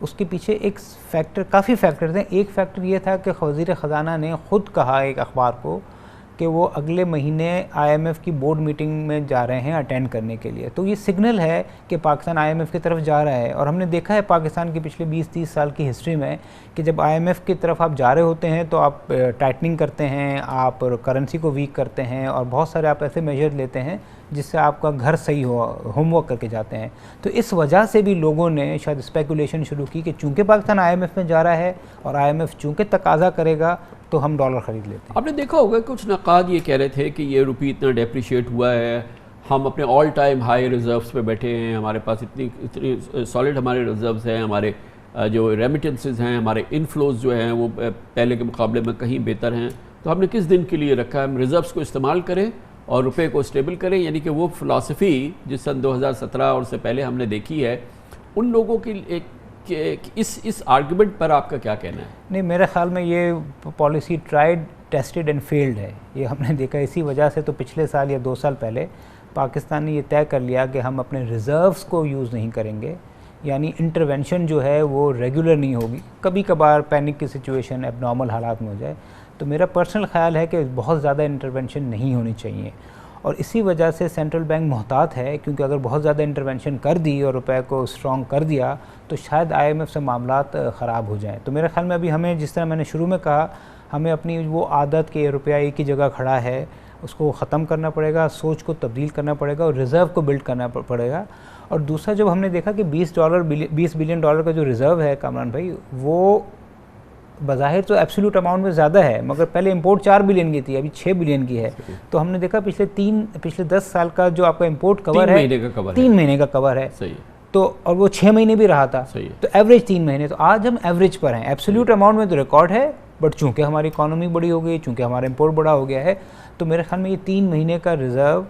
اس کے پیچھے ایک فیکٹر، کافی فیکٹرز ہیں. ایک فیکٹر یہ تھا کہ وزیر خزانہ نے خود کہا ایک اخبار کو کہ وہ اگلے مہینے آئی ایم ایف کی بورڈ میٹنگ میں جا رہے ہیں اٹینڈ کرنے کے لیے. تو یہ سگنل ہے کہ پاکستان آئی ایم ایف کی طرف جا رہا ہے. اور ہم نے دیکھا ہے پاکستان کی پچھلے 20-30 سال کی ہسٹری میں کہ جب آئی ایم ایف کی طرف آپ جا رہے ہوتے ہیں تو آپ ٹائٹننگ کرتے ہیں, آپ کرنسی کو ویک کرتے ہیں, اور بہت سارے آپ ایسے میجر لیتے ہیں جس سے آپ کا گھر صحیح ہو, ہوم ورک کر کے جاتے ہیں. تو اس وجہ سے بھی لوگوں نے شاید اسپیکولیشن شروع کی کہ چونکہ پاکستان آئی ایم ایف میں جا رہا ہے اور آئی ایم ایف چونکہ تقاضا کرے گا تو ہم ڈالر خرید لیتے ہیں. آپ نے دیکھا ہوگا کچھ نقاد یہ کہہ رہے تھے کہ یہ روپی اتنا ڈیپریشیٹ ہوا ہے, ہم اپنے آل ٹائم ہائی ریزروز پہ بیٹھے ہیں, ہمارے پاس اتنی سالڈ ہمارے ریزروز ہیں, ہمارے جو ریمیٹنسز ہیں, ہمارے انفلوز جو ہیں وہ پہلے کے مقابلے میں کہیں بہتر ہیں, تو ہم نے کس دن کے لیے رکھا ہے, ہم ریزروز کو استعمال کریں اور روپے کو اسٹیبل کریں. یعنی کہ وہ فلاسفی جس سن 2017 اور سے پہلے ہم نے دیکھی ہے, ان لوگوں کی اس آرگومنٹ پر آپ کا کیا کہنا ہے؟ نہیں, میرے خیال میں یہ policy tried tested and field ہے. یہ ہم نے دیکھا اسی وجہ سے تو پچھلے سال یا 2 سال پہلے پاکستان نے یہ طے کر لیا کہ ہم اپنے ریزروز کو یوز نہیں کریں گے. یعنی انٹرونشن جو ہے وہ ریگولر نہیں ہوگی, کبھی کبھار پینک کی سچویشن اب نارمل حالات میں ہو جائے. تو میرا پرسنل خیال ہے کہ بہت زیادہ انٹرونشن نہیں ہونی چاہیے, اور اسی وجہ سے سینٹرل بینک محتاط ہے, کیونکہ اگر بہت زیادہ انٹرونشن کر دی اور روپے کو اسٹرانگ کر دیا تو شاید آئی ایم ایف سے معاملات خراب ہو جائیں. تو میرے خیال میں ابھی ہمیں, جس طرح میں نے شروع میں کہا, ہمیں اپنی وہ عادت کہ روپیہ ایک ہی جگہ کھڑا ہے اس کو ختم کرنا پڑے گا, سوچ کو تبدیل کرنا پڑے گا اور ریزرو کو بلڈ کرنا پڑے گا. اور دوسرا, جب ہم نے دیکھا کہ $20 بلین کا جو ریزرو ہے کامران بھائی, وہ بظاہر تو ایبسولوٹ اماؤنٹ میں زیادہ ہے, مگر پہلے امپورٹ 4 بلین کی تھی, ابھی 6 بلین کی ہے. تو ہم نے دیکھا پچھلے 10 سال کا جو آپ کا امپورٹ کور ہے 3 مہینے کا کور ہے, تو اور وہ 6 مہینے بھی رہا تھا, تو ایوریج 3 مہینے. تو آج ہم ایوریج پر ہیں, ایبسولوٹ اماؤنٹ میں تو ریکارڈ ہے, بٹ چونکہ ہماری اکانومی بڑی ہو گئی, چونکہ ہمارا امپورٹ بڑا ہو گیا ہے, تو میرے خیال میں یہ 3 مہینے کا ریزرو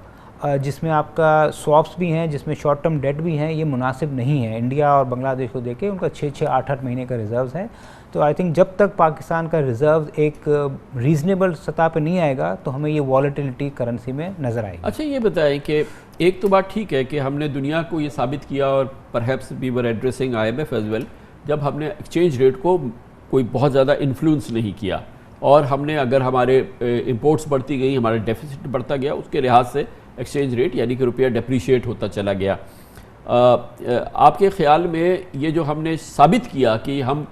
جس میں آپ کا سواپس بھی ہیں, جس میں شارٹ ٹرم ڈیٹ بھی ہیں, یہ مناسب نہیں ہے. انڈیا اور بنگلہ دیش کو دیکھیں, ان کا 6-6, 8-8 مہینے کا ریزروز ہے. تو آئی تھنک جب تک پاکستان کا ریزرو ایک ریزنیبل سطح پہ نہیں آئے گا تو ہمیں یہ والیٹیلٹی کرنسی میں نظر آئے گی. اچھا, یہ بتائیں کہ ایک تو بات ٹھیک ہے کہ ہم نے دنیا کو یہ ثابت کیا, اور perhaps we were addressing I M F as well, جب ہم نے ایکسچینج ریٹ کو کوئی بہت زیادہ انفلوئنس نہیں کیا, اور ہم نے اگر ہمارے امپورٹس بڑھتی گئی, ہمارا ڈیفیسٹ بڑھتا گیا, اس کے لحاظ سے ایکسچینج ریٹ یعنی کہ روپیہ ڈیپریشیٹ ہوتا چلا گیا. آپ کے خیال میں یہ جو ہم نے ثابت کیا کہ ہم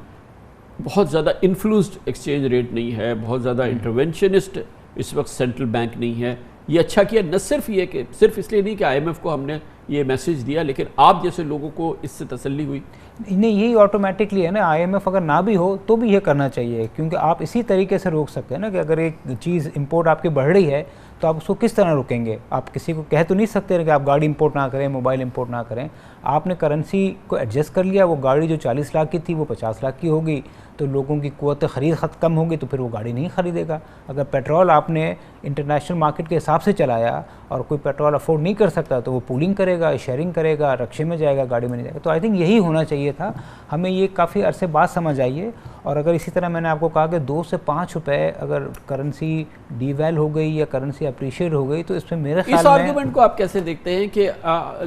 بہت زیادہ انفلوئنسڈ ایکسچینج ریٹ نہیں ہے, بہت زیادہ انٹرونشنسٹ اس وقت سینٹرل بینک نہیں ہے, یہ اچھا کیا؟ نہ صرف یہ کہ صرف اس لیے نہیں کہ آئی ایم ایف کو ہم نے یہ میسج دیا, لیکن آپ جیسے لوگوں کو اس سے تسلی ہوئی؟ نہیں, یہی آٹومیٹکلی ہے نا, آئی ایم ایف اگر نہ بھی ہو تو بھی یہ کرنا چاہیے, کیونکہ آپ اسی طریقے سے روک سکتے ہیں نا کہ اگر ایک چیز امپورٹ آپ کی بڑھ رہی ہے تو آپ اس کو کس طرح روکیں گے؟ آپ کسی کو کہہ تو نہیں سکتے کہ آپ گاڑی امپورٹ نہ کریں, موبائل امپورٹ نہ کریں. آپ نے کرنسی کو ایڈجسٹ کر لیا, وہ گاڑی جو 40 لاکھ کی تھی وہ 50 لاکھ کی ہوگی, تو لوگوں کی قوت خرید کم ہوگی, تو پھر وہ گاڑی نہیں خریدے گا. اگر پیٹرول آپ نے انٹرنیشنل مارکیٹ کے حساب سے چلایا اور کوئی پیٹرول افورڈ نہیں کر سکتا تو وہ پولنگ کرے گا, شیئرنگ کرے گا, رکشے میں جائے گا, گاڑی میں نہیں جائے گا. تو آئی تھنک یہی ہونا چاہیے تھا. ہمیں یہ کافی عرصے بعد سمجھ آئی ہے. اور اگر اسی طرح میں نے آپ کو کہا کہ 2 سے 5 روپے اگر کرنسی ڈی ویل ہو گئی یا کرنسی اپریشیٹ ہو گئی, تو اس میں میرے خیال میں اس آرگومنٹ کو آپ کیسے دیکھتے ہیں کہ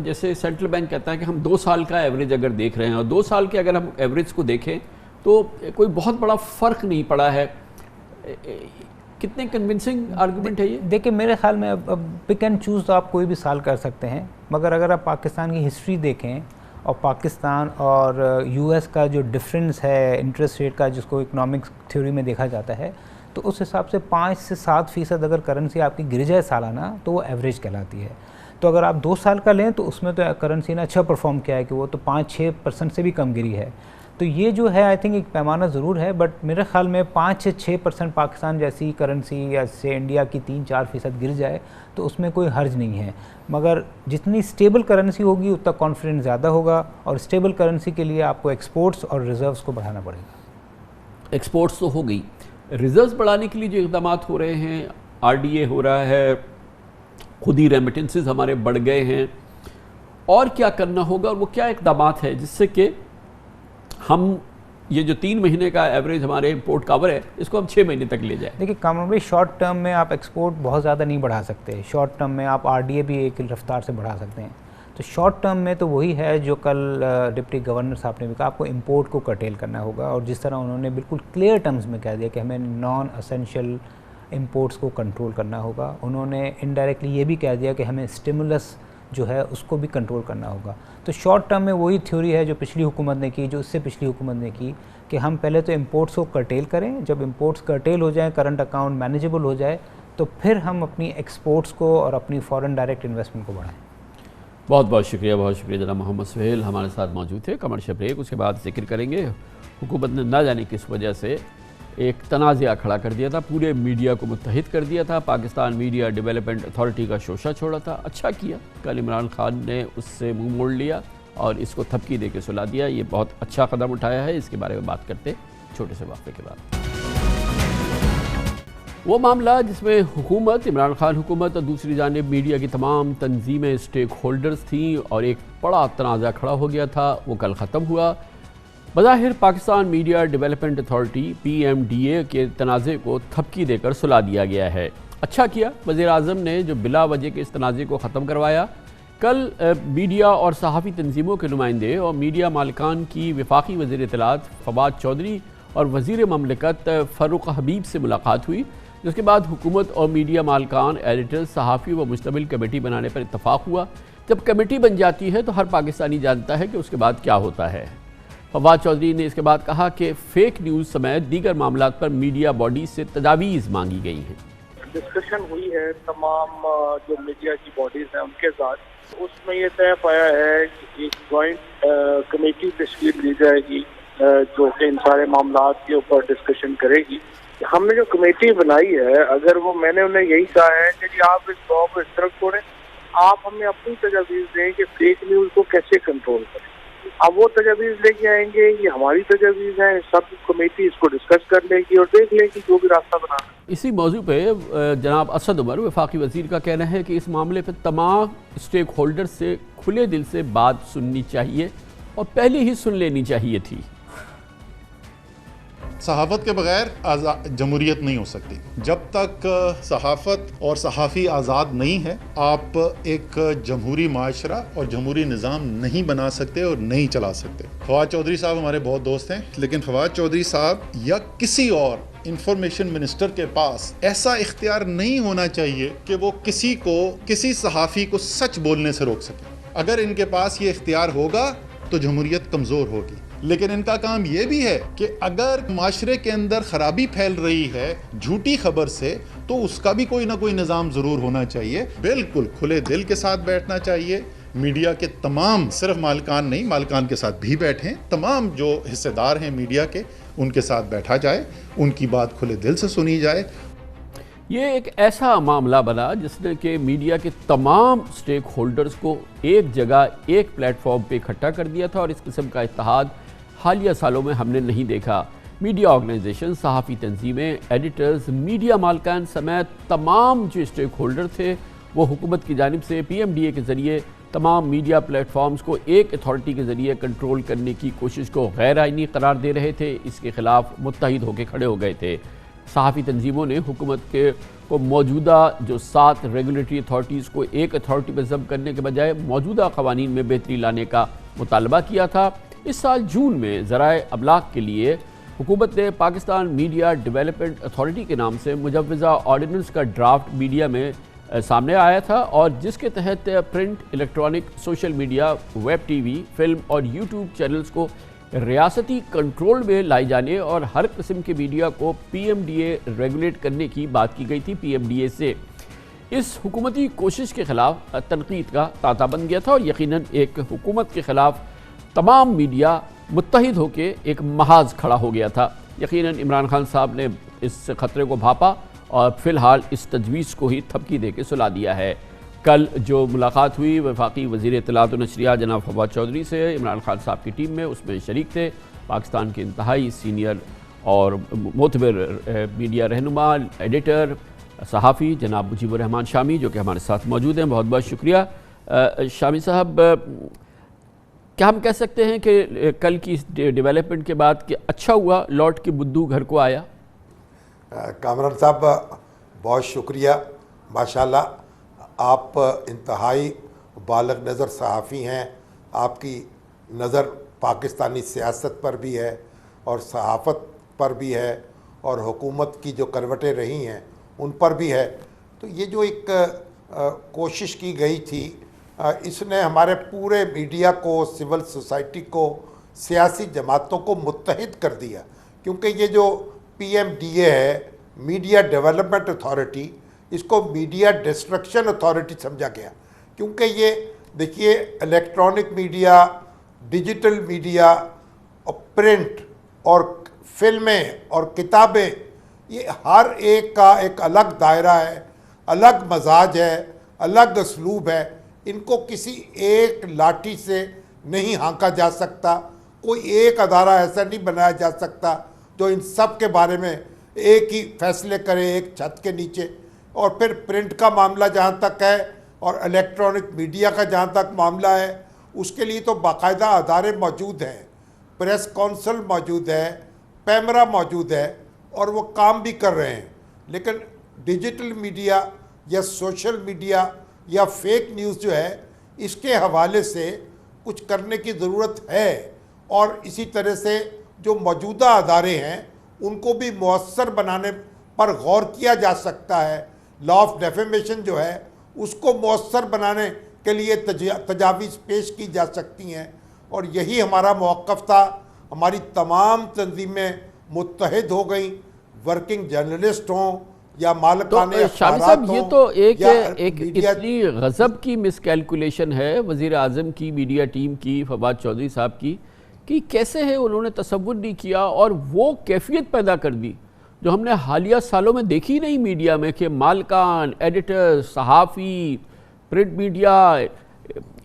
جیسے سینٹرل بینک کہتا ہے کہ ہم 2 سال کا ایوریج اگر دیکھ رہے ہیں, اور 2 سال کے اگر ہم ایوریج کو دیکھیں تو کوئی بہت بڑا فرق نہیں پڑا ہے. کتنے کنونسنگ آرگومنٹ ہے یہ؟ دیکھیں, میرے خیال میں اب پک اینڈ چوز تو آپ کوئی بھی سال کر سکتے ہیں, مگر اگر آپ پاکستان کی ہسٹری دیکھیں اور پاکستان اور یو ایس کا جو ڈفرینس ہے انٹرسٹ ریٹ کا, جس کو اکنامکس تھیوری میں دیکھا جاتا ہے, تو اس حساب سے 5 سے 7% اگر کرنسی آپ کی گر جائے سالانہ تو وہ ایوریج کہلاتی ہے. تو اگر آپ 2 سال کا لیں تو اس میں تو کرنسی نے اچھا پرفارم کیا ہے کہ وہ تو 5-6% سے بھی کم گری ہے. تو یہ جو ہے آئی تھنک ایک پیمانہ ضرور ہے, بٹ میرے خیال میں 5 سے 6% پاکستان جیسی کرنسی یا سے انڈیا کی 3-4% گر جائے تو اس میں کوئی حرج نہیں ہے. مگر جتنی اسٹیبل کرنسی ہوگی اتنا کانفیڈنس زیادہ ہوگا, اور اسٹیبل کرنسی کے لیے آپ کو ایکسپورٹس اور ریزروز کو بڑھانا پڑے گا. ایکسپورٹس تو ہو گئی, ریزروز بڑھانے کے لیے جو اقدامات ہو رہے ہیں, آر ڈی اے ہو رہا ہے, خود ہی ریمیٹنسز ہمارے بڑھ گئے ہیں, اور کیا کرنا ہوگا, اور وہ کیا اقدامات ہیں جس سے کہ ہم یہ جو 3 مہینے کا ایوریج ہمارے امپورٹ کور ہے اس کو ہم 6 مہینے تک لے جائیں؟ دیکھیے کامران بھائی, شارٹ ٹرم میں آپ ایکسپورٹ بہت زیادہ نہیں بڑھا سکتے, شارٹ ٹرم میں آپ آر ڈی اے بھی ایک رفتار سے بڑھا سکتے ہیں. تو شارٹ ٹرم میں تو وہی ہے جو کل ڈپٹی گورنر صاحب نے بھی کہا، آپ کو امپورٹ کو کرٹیل کرنا ہوگا، اور جس طرح انہوں نے بالکل کلیئر ٹرمز میں کہہ دیا کہ ہمیں نان اسینشیل امپورٹس کو کنٹرول کرنا ہوگا. انہوں نے انڈائریکٹلی یہ بھی کہہ دیا کہ ہمیں اسٹیمولس جو ہے اس کو بھی کنٹرول کرنا ہوگا. تو شارٹ ٹرم میں وہی تھیوری ہے جو پچھلی حکومت نے کی، جو اس سے پچھلی حکومت نے کی، کہ ہم پہلے تو امپورٹس کو کرٹیل کریں، جب امپورٹس کرٹیل ہو جائیں، کرنٹ اکاؤنٹ مینیجبل ہو جائے، تو پھر ہم اپنی ایکسپورٹس کو اور اپنی فارن ڈائریکٹ انویسٹمنٹ کو بڑھائیں. بہت بہت شکریہ جناب محمد سہیل ہمارے ساتھ موجود تھے. کمرشل بریک، اس کے بعد ذکر کریں گے حکومت نے نہ جانے کس وجہ سے ایک تنازعہ کھڑا کر دیا تھا، پورے میڈیا کو متحد کر دیا تھا، پاکستان میڈیا ڈیولپمنٹ اتھارٹی کا شوشہ چھوڑا تھا. اچھا کیا کل عمران خان نے اس سے منہ موڑ لیا اور اس کو تھپکی دے کے سلا دیا. یہ بہت اچھا قدم اٹھایا ہے. اس کے بارے میں بات کرتے چھوٹے سے وقفے کے بعد. وہ معاملہ جس میں حکومت، عمران خان حکومت اور دوسری جانب میڈیا کی تمام تنظیمیں اسٹیک ہولڈرز تھیں اور ایک بڑا تنازع کھڑا ہو گیا تھا، وہ کل ختم ہوا. بظاہر Pakistan media development authority PMDA کے تنازع کو تھپکی دے کر سلا دیا گیا ہے. اچھا کیا وزیر اعظم نے جو بلا وجہ کے اس تنازع کو ختم کروایا. کل میڈیا اور صحافی تنظیموں کے نمائندے اور میڈیا مالکان کی وفاقی وزیر اطلاعات فواد چودھری اور وزیر مملکت فاروق حبیب سے ملاقات ہوئی، جس کے بعد حکومت اور میڈیا مالکان، ایڈیٹر، صحافی و مشتمل کمیٹی بنانے پر اتفاق ہوا. جب کمیٹی بن جاتی ہے تو ہر پاکستانی جانتا ہے کہ اس کے بعد کیا ہوتا ہے. فواد چودھری نے اس کے بعد کہا کہ فیک نیوز سمیت دیگر معاملات پر میڈیا باڈیز سے تجاویز مانگی گئی ہیں. ڈسکشن ہوئی ہے تمام جو میڈیا کی باڈیز ہیں ان کے ساتھ. اس میں یہ طے پایا ہے کہ ایک جوائنٹ کمیٹی تشکیل دی جائے گی جو کہ ان سارے معاملات کے اوپر ڈسکشن کرے گی. ہم نے جو کمیٹی بنائی ہے، اگر وہ میں نے انہیں یہی کہا ہے کہ جی آپ اس لاء کو اس طرح چھوڑیں، آپ ہمیں اپنی تجاویز دیں کہ فیک نیوز کو کیسے کنٹرول کریں. اب وہ تجاویز لے کے آئیں گے، یہ ہماری تجاویز ہیں، سب کمیٹی اس کو ڈسکس کر لے گی اور دیکھ لے گی جو بھی راستہ بنانا. اسی موضوع پہ جناب اسد عمر وفاقی وزیر کا کہنا ہے کہ اس معاملے پہ تمام اسٹیک ہولڈر سے کھلے دل سے بات سننی چاہیے اور پہلے ہی سن لینی چاہیے تھی. صحافت کے بغیر جمہوریت نہیں ہو سکتی. جب تک صحافت اور صحافی آزاد نہیں ہے، آپ ایک جمہوری معاشرہ اور جمہوری نظام نہیں بنا سکتے اور نہیں چلا سکتے. فواد چودھری صاحب ہمارے بہت دوست ہیں، لیکن فواد چودھری صاحب یا کسی اور انفارمیشن منسٹر کے پاس ایسا اختیار نہیں ہونا چاہیے کہ وہ کسی صحافی کو سچ بولنے سے روک سکے. اگر ان کے پاس یہ اختیار ہوگا تو جمہوریت کمزور ہوگی. لیکن ان کا کام یہ بھی ہے کہ اگر معاشرے کے اندر خرابی پھیل رہی ہے جھوٹی خبر سے، تو اس کا بھی کوئی نہ کوئی نظام ضرور ہونا چاہیے. بالکل کھلے دل کے ساتھ بیٹھنا چاہیے. میڈیا کے تمام، صرف مالکان نہیں، مالکان کے ساتھ بھی بیٹھیں، تمام جو حصے دار ہیں میڈیا کے ان کے ساتھ بیٹھا جائے، ان کی بات کھلے دل سے سنی جائے. یہ ایک ایسا معاملہ بنا جس نے کہ میڈیا کے تمام سٹیک ہولڈرز کو ایک جگہ، ایک پلیٹ فارم پہ اکٹھا کر دیا تھا، اور اس قسم کا اتحاد حالیہ سالوں میں ہم نے نہیں دیکھا. میڈیا آرگنائزیشن، صحافی تنظیمیں، ایڈیٹرز، میڈیا مالکان سمیت تمام جو اسٹیک ہولڈر تھے وہ حکومت کی جانب سے PMDA کے ذریعے تمام میڈیا پلیٹ فارمز کو ایک اتھارٹی کے ذریعے کنٹرول کرنے کی کوشش کو غیر آئینی قرار دے رہے تھے. اس کے خلاف متحد ہو کے کھڑے ہو گئے تھے. صحافی تنظیموں نے حکومت کو موجودہ جو 7 ریگولیٹری اتھارٹیز کو ایک اتھارٹی میں ضم کرنے کے بجائے موجودہ قوانین میں بہتری لانے کا مطالبہ کیا تھا. اس سال جون میں ذرائع ابلاغ کے لیے حکومت نے پاکستان میڈیا ڈیولپمنٹ اتھارٹی کے نام سے مجوزہ آرڈیننس کا ڈرافٹ میڈیا میں سامنے آیا تھا، اور جس کے تحت print, electronic, social media, web TV، film اور YouTube چینلز کو ریاستی کنٹرول میں لائے جانے اور ہر قسم کے میڈیا کو PMDA ریگولیٹ کرنے کی بات کی گئی تھی PMDA سے. اس حکومتی کوشش کے خلاف تنقید کا تانطا بن گیا تھا، اور یقیناً ایک حکومت کے خلاف تمام میڈیا متحد ہو کے ایک محاذ کھڑا ہو گیا تھا. یقیناً عمران خان صاحب نے اس خطرے کو بھاپا اور فی الحال اس تجویز کو ہی تھپکی دے کے سلا دیا ہے. کل جو ملاقات ہوئی وفاقی وزیر اطلاعات و نشریات جناب فواد چودھری سے عمران خان صاحب کی ٹیم میں، اس میں شریک تھے پاکستان کے انتہائی سینئر اور معتبر میڈیا رہنما، ایڈیٹر، صحافی جناب مجیب الرحمان شامی، جو کہ ہمارے ساتھ موجود ہیں. بہت بہت شکریہ. شامی صاحب، کیا ہم کہہ سکتے ہیں کہ کل کی ڈیولپمنٹ کے بعد کہ اچھا ہوا لوٹ کے بدھو گھر کو آیا؟ کامران صاحب بہت شکریہ. ماشاءاللہ آپ انتہائی بالغ نظر صحافی ہیں، آپ کی نظر پاکستانی سیاست پر بھی ہے اور صحافت پر بھی ہے اور حکومت کی جو کروٹیں رہی ہیں ان پر بھی ہے. تو یہ جو ایک کوشش کی گئی تھی اس نے ہمارے پورے میڈیا کو، سول سوسائٹی کو، سیاسی جماعتوں کو متحد کر دیا. کیونکہ یہ جو PMDA ہے، میڈیا ڈیولپمنٹ اتھارٹی، اس کو میڈیا ڈسٹرکشن اتھارٹی سمجھا گیا. کیونکہ یہ دیکھیے الیکٹرانک میڈیا، ڈیجیٹل میڈیا اور پرنٹ اور فلمیں اور کتابیں، یہ ہر ایک کا ایک الگ دائرہ ہے، الگ مزاج ہے، الگ اسلوب ہے. ان کو کسی ایک لاٹھی سے نہیں ہانکا جا سکتا. کوئی ایک ادارہ ایسا نہیں بنایا جا سکتا جو ان سب کے بارے میں ایک ہی فیصلے کرے ایک چھت کے نیچے. اور پھر پرنٹ کا معاملہ جہاں تک ہے اور الیکٹرانک میڈیا کا جہاں تک معاملہ ہے، اس کے لیے تو باقاعدہ ادارے موجود ہیں، پریس کونسل موجود ہے، پیمرا موجود ہے اور وہ کام بھی کر رہے ہیں. لیکن ڈیجیٹل میڈیا یا سوشل میڈیا یا فیک نیوز جو ہے، اس کے حوالے سے کچھ کرنے کی ضرورت ہے. اور اسی طرح سے جو موجودہ ادارے ہیں ان کو بھی مؤثر بنانے پر غور کیا جا سکتا ہے. لا آف ڈیفیمیشن جو ہے اس کو مؤثر بنانے کے لیے تجاویز پیش کی جا سکتی ہیں. اور یہی ہمارا موقف تھا. ہماری تمام تنظیمیں متحد ہو گئیں، ورکنگ جرنلسٹ ہوں یا مالکان اخبارات ہوں. یہ تو ایک اتنی غضب کی مس کیلکولیشن ہے وزیر اعظم کی، میڈیا ٹیم کی، فواد چودھری صاحب کی، کہ کیسے ہے انہوں نے تصور نہیں کیا اور وہ کیفیت پیدا کر دی جو ہم نے حالیہ سالوں میں دیکھی نہیں میڈیا میں، کہ مالکان، ایڈیٹر، صحافی، پرنٹ میڈیا،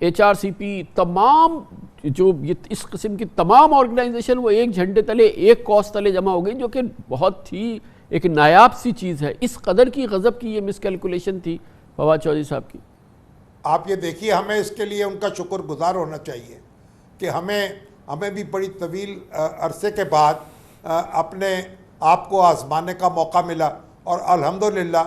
HRCP، تمام جو اس قسم کی تمام آرگنائزیشن وہ ایک جھنڈے تلے، ایک کاز تلے جمع ہو گئی، جو کہ بہت ہی ایک نایاب سی چیز ہے. اس قدر کی غضب کی یہ مس کیلکولیشن تھی فواد چودھری صاحب کی. آپ یہ دیکھیے، ہمیں اس کے لیے ان کا شکر گزار ہونا چاہیے کہ ہمیں بھی بڑی طویل عرصے کے بعد اپنے آپ کو آزمانے کا موقع ملا. اور الحمدللہ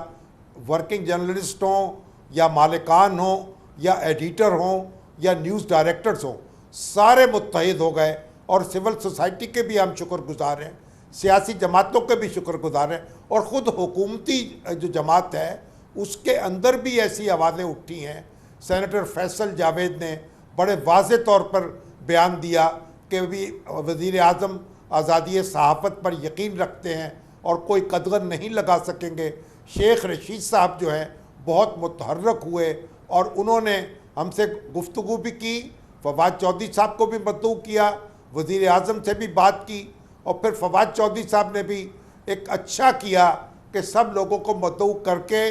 ورکنگ جرنلسٹ ہوں یا مالکان ہوں یا ایڈیٹر ہوں یا نیوز ڈائریکٹرز ہوں، سارے متحد ہو گئے. اور سول سوسائٹی کے بھی ہم شکر گزار ہیں، سیاسی جماعتوں کے بھی شکر گزار ہیں، اور خود حکومتی جو جماعت ہے اس کے اندر بھی ایسی آوازیں اٹھی ہیں. سینیٹر فیصل جاوید نے بڑے واضح طور پر بیان دیا کہ بھی وزیر اعظم آزادی صحافت پر یقین رکھتے ہیں اور کوئی قدغن نہیں لگا سکیں گے. شیخ رشید صاحب جو ہیں بہت متحرک ہوئے اور انہوں نے ہم سے گفتگو بھی کی، فواد چودھری صاحب کو بھی مدعو کیا، وزیر اعظم سے بھی بات کی، اور پھر فواد چودھری صاحب نے بھی ایک اچھا کیا کہ سب لوگوں کو مدعو کر کے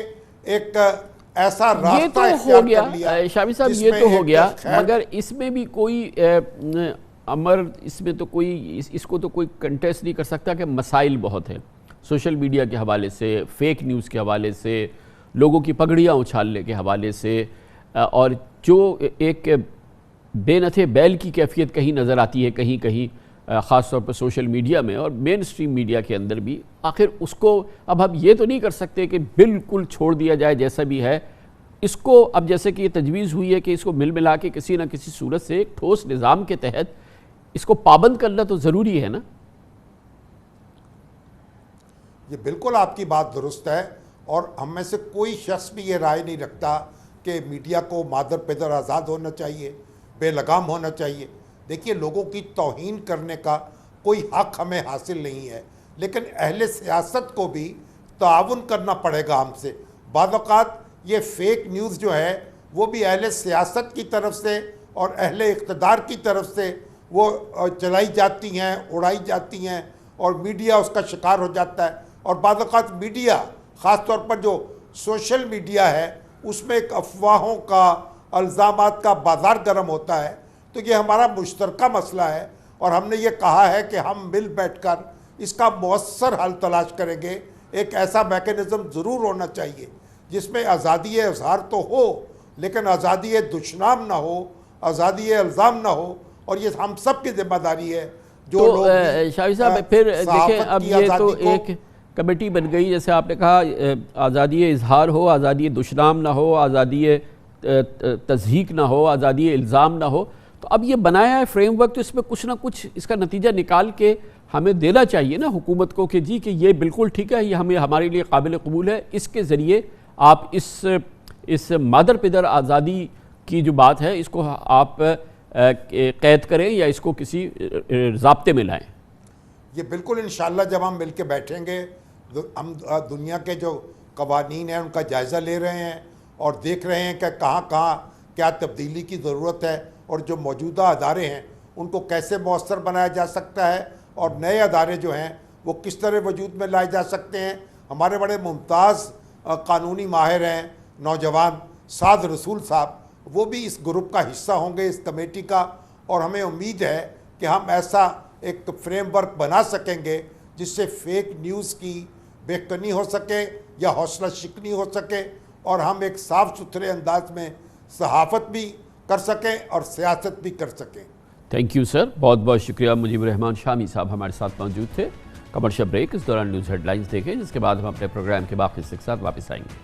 ایک ایسا راستہ اختیار کر لیا. شامی صاحب یہ تو ہو گیا، مگر اس میں بھی کوئی امر، اس میں تو کوئی اس کو تو کوئی کنٹیسٹ نہیں کر سکتا کہ مسائل بہت ہیں سوشل میڈیا کے حوالے سے، فیک نیوز کے حوالے سے، لوگوں کی پگڑیاں اچھالنے کے حوالے سے، اور جو ایک بے نتھے بیل کی کیفیت کہیں نظر آتی ہے کہیں کہیں، خاص طور پر سوشل میڈیا میں اور مین اسٹریم میڈیا کے اندر بھی. آخر اس کو اب ہم یہ تو نہیں کر سکتے کہ بالکل چھوڑ دیا جائے جیسا بھی ہے. اس کو اب جیسے کہ یہ تجویز ہوئی ہے کہ اس کو مل ملا کے کسی نہ کسی صورت سے ایک ٹھوس نظام کے تحت اس کو پابند کرنا تو ضروری ہے نا. یہ بالکل آپ کی بات درست ہے، اور ہم میں سے کوئی شخص بھی یہ رائے نہیں رکھتا کہ میڈیا کو مادر پیدر آزاد ہونا چاہیے، بے لگام ہونا چاہیے. دیکھیے، لوگوں کی توہین کرنے کا کوئی حق ہمیں حاصل نہیں ہے، لیکن اہل سیاست کو بھی تعاون کرنا پڑے گا ہم سے. بعض اوقات یہ فیک نیوز جو ہے وہ بھی اہل سیاست کی طرف سے اور اہل اقتدار کی طرف سے وہ چلائی جاتی ہیں، اڑائی جاتی ہیں، اور میڈیا اس کا شکار ہو جاتا ہے. اور بعض اوقات میڈیا، خاص طور پر جو سوشل میڈیا ہے، اس میں ایک افواہوں کا، الزامات کا بازار گرم ہوتا ہے. تو یہ ہمارا مشترکہ مسئلہ ہے، اور ہم نے یہ کہا ہے کہ ہم مل بیٹھ کر اس کا مؤثر حل تلاش کریں گے. ایک ایسا میکینزم ضرور ہونا چاہیے جس میں آزادی اظہار تو ہو، لیکن آزادی دشنام نہ ہو، آزادی الزام نہ ہو. اور یہ ہم سب کی ذمہ داری ہے. جو لوگ شاہی صاحب پھر دیکھیں، اب یہ تو ایک کمیٹی بن گئی، جیسے آپ نے کہا آزادی اظہار ہو، آزادی دشنام نہ ہو، آزادی تضحیک نہ ہو، آزادی الزام نہ ہو. تو اب یہ بنایا ہے فریم ورک، تو اس میں کچھ نہ کچھ اس کا نتیجہ نکال کے ہمیں دینا چاہیے نا حکومت کو کہ جی کہ یہ بالکل ٹھیک ہے، یہ ہمارے لیے قابل قبول ہے. اس کے ذریعے آپ اس مادر پدر آزادی کی جو بات ہے اس کو آپ قید کریں یا اس کو کسی ضابطے میں لائیں. یہ بالکل انشاءاللہ جب ہم مل کے بیٹھیں گے، ہم دنیا کے جو قوانین ہیں ان کا جائزہ لے رہے ہیں اور دیکھ رہے ہیں کہ کہاں کہاں کیا تبدیلی کی ضرورت ہے اور جو موجودہ ادارے ہیں ان کو کیسے مؤثر بنایا جا سکتا ہے اور نئے ادارے جو ہیں وہ کس طرح وجود میں لائے جا سکتے ہیں. ہمارے بڑے ممتاز قانونی ماہر ہیں نوجوان سعد رسول صاحب، وہ بھی اس گروپ کا حصہ ہوں گے، اس کمیٹی کا، اور ہمیں امید ہے کہ ہم ایسا ایک فریم ورک بنا سکیں گے جس سے فیک نیوز کی بے کنی ہو سکے یا حوصلہ شکنی ہو سکے اور ہم ایک صاف ستھرے انداز میں صحافت بھی کر سکیں اور سیاست بھی کر سکیں. تھینک یو سر، بہت بہت شکریہ. مجیب الرحمان شامی صاحب ہمارے ساتھ موجود تھے. کمرشل بریک، اس دوران نیوز ہیڈ لائنز دیکھیں، جس کے بعد ہم اپنے پروگرام کے باقی حصے کے ساتھ واپس آئیں گے.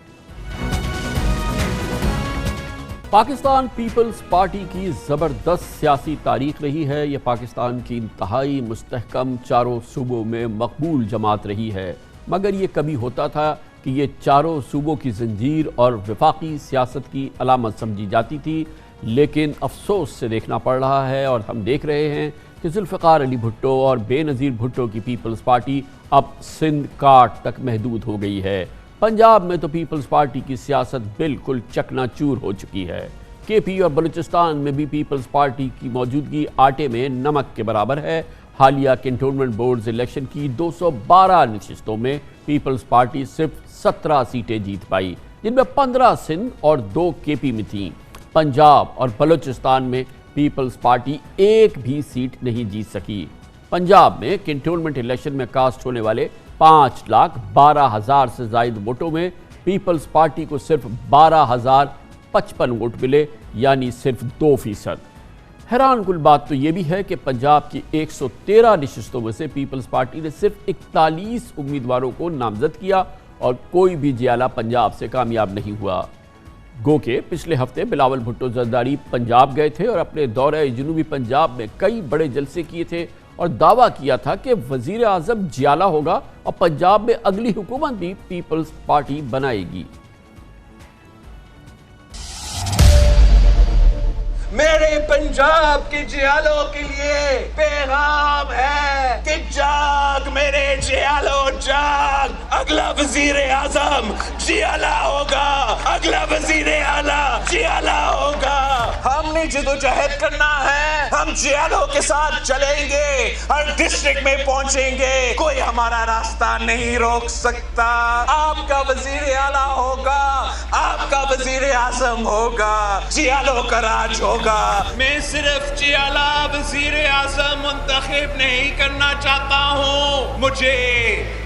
پاکستان پیپلز پارٹی کی زبردست سیاسی تاریخ رہی ہے. یہ پاکستان کی انتہائی مستحکم چاروں صوبوں میں مقبول جماعت رہی ہے، مگر یہ کبھی ہوتا تھا کہ یہ چاروں صوبوں کی زنجیر اور وفاقی سیاست کی علامت سمجھی جاتی تھی. لیکن افسوس سے دیکھنا پڑ رہا ہے اور ہم دیکھ رہے ہیں کہ ذوالفقار علی بھٹو اور بے نظیر بھٹو کی پیپلز پارٹی اب سندھ کاٹ تک محدود ہو گئی ہے. پنجاب میں تو پیپلز پارٹی کی سیاست بالکل چکنا چور ہو چکی ہے. کے پی اور بلوچستان میں بھی پیپلز پارٹی کی موجودگی آٹے میں نمک کے برابر ہے. حالیہ کنٹونمنٹ بورڈز الیکشن کی 212 نشستوں میں پیپلز پارٹی صرف 17 سیٹیں جیت پائی، جن میں 15 سندھ اور 2 کے پی میں تھیں. پنجاب اور بلوچستان میں پیپلز پارٹی ایک بھی سیٹ نہیں جیت سکی. پنجاب میں کنٹونمنٹ الیکشن میں کاسٹ ہونے والے 5,12,000 سے زائد ووٹوں میں پیپلز پارٹی کو صرف 12,055 ووٹ ملے، یعنی صرف 2%. حیران کل بات تو یہ بھی ہے کہ پنجاب کی 113 نشستوں میں سے پیپلز پارٹی نے صرف 41 امیدواروں کو نامزد کیا اور کوئی بھی جیالہ پنجاب سے کامیاب نہیں ہوا. گو کہ پچھلے ہفتے بلاول بھٹو زرداری پنجاب گئے تھے اور اپنے دورہ جنوبی پنجاب میں کئی بڑے جلسے کیے تھے اور دعویٰ کیا تھا کہ وزیر اعظم جیالہ ہوگا اور پنجاب میں اگلی حکومت بھی پیپلز پارٹی بنائے گی. میرے پنجاب کے جیالوں کے لیے پیغام ہے کہ جاگ میرے جیالوں جاگ. اگلا وزیر اعظم جیالہ ہوگا، اگلا وزیر اعلیٰ جیالہ ہوگا. ہم نے جدوجہد کرنا ہے، ہم جیالوں کے ساتھ چلیں گے، ہر ڈسٹرکٹ میں پہنچیں گے، کوئی ہمارا راستہ نہیں روک سکتا. آپ کا وزیر اعلیٰ ہوگا، آپ کا وزیر اعظم ہوگا، جیالوں کا راج ہوگا. میں صرف جیالہ وزیر اعظم منتخب نہیں کرنا چاہتا ہوں، مجھے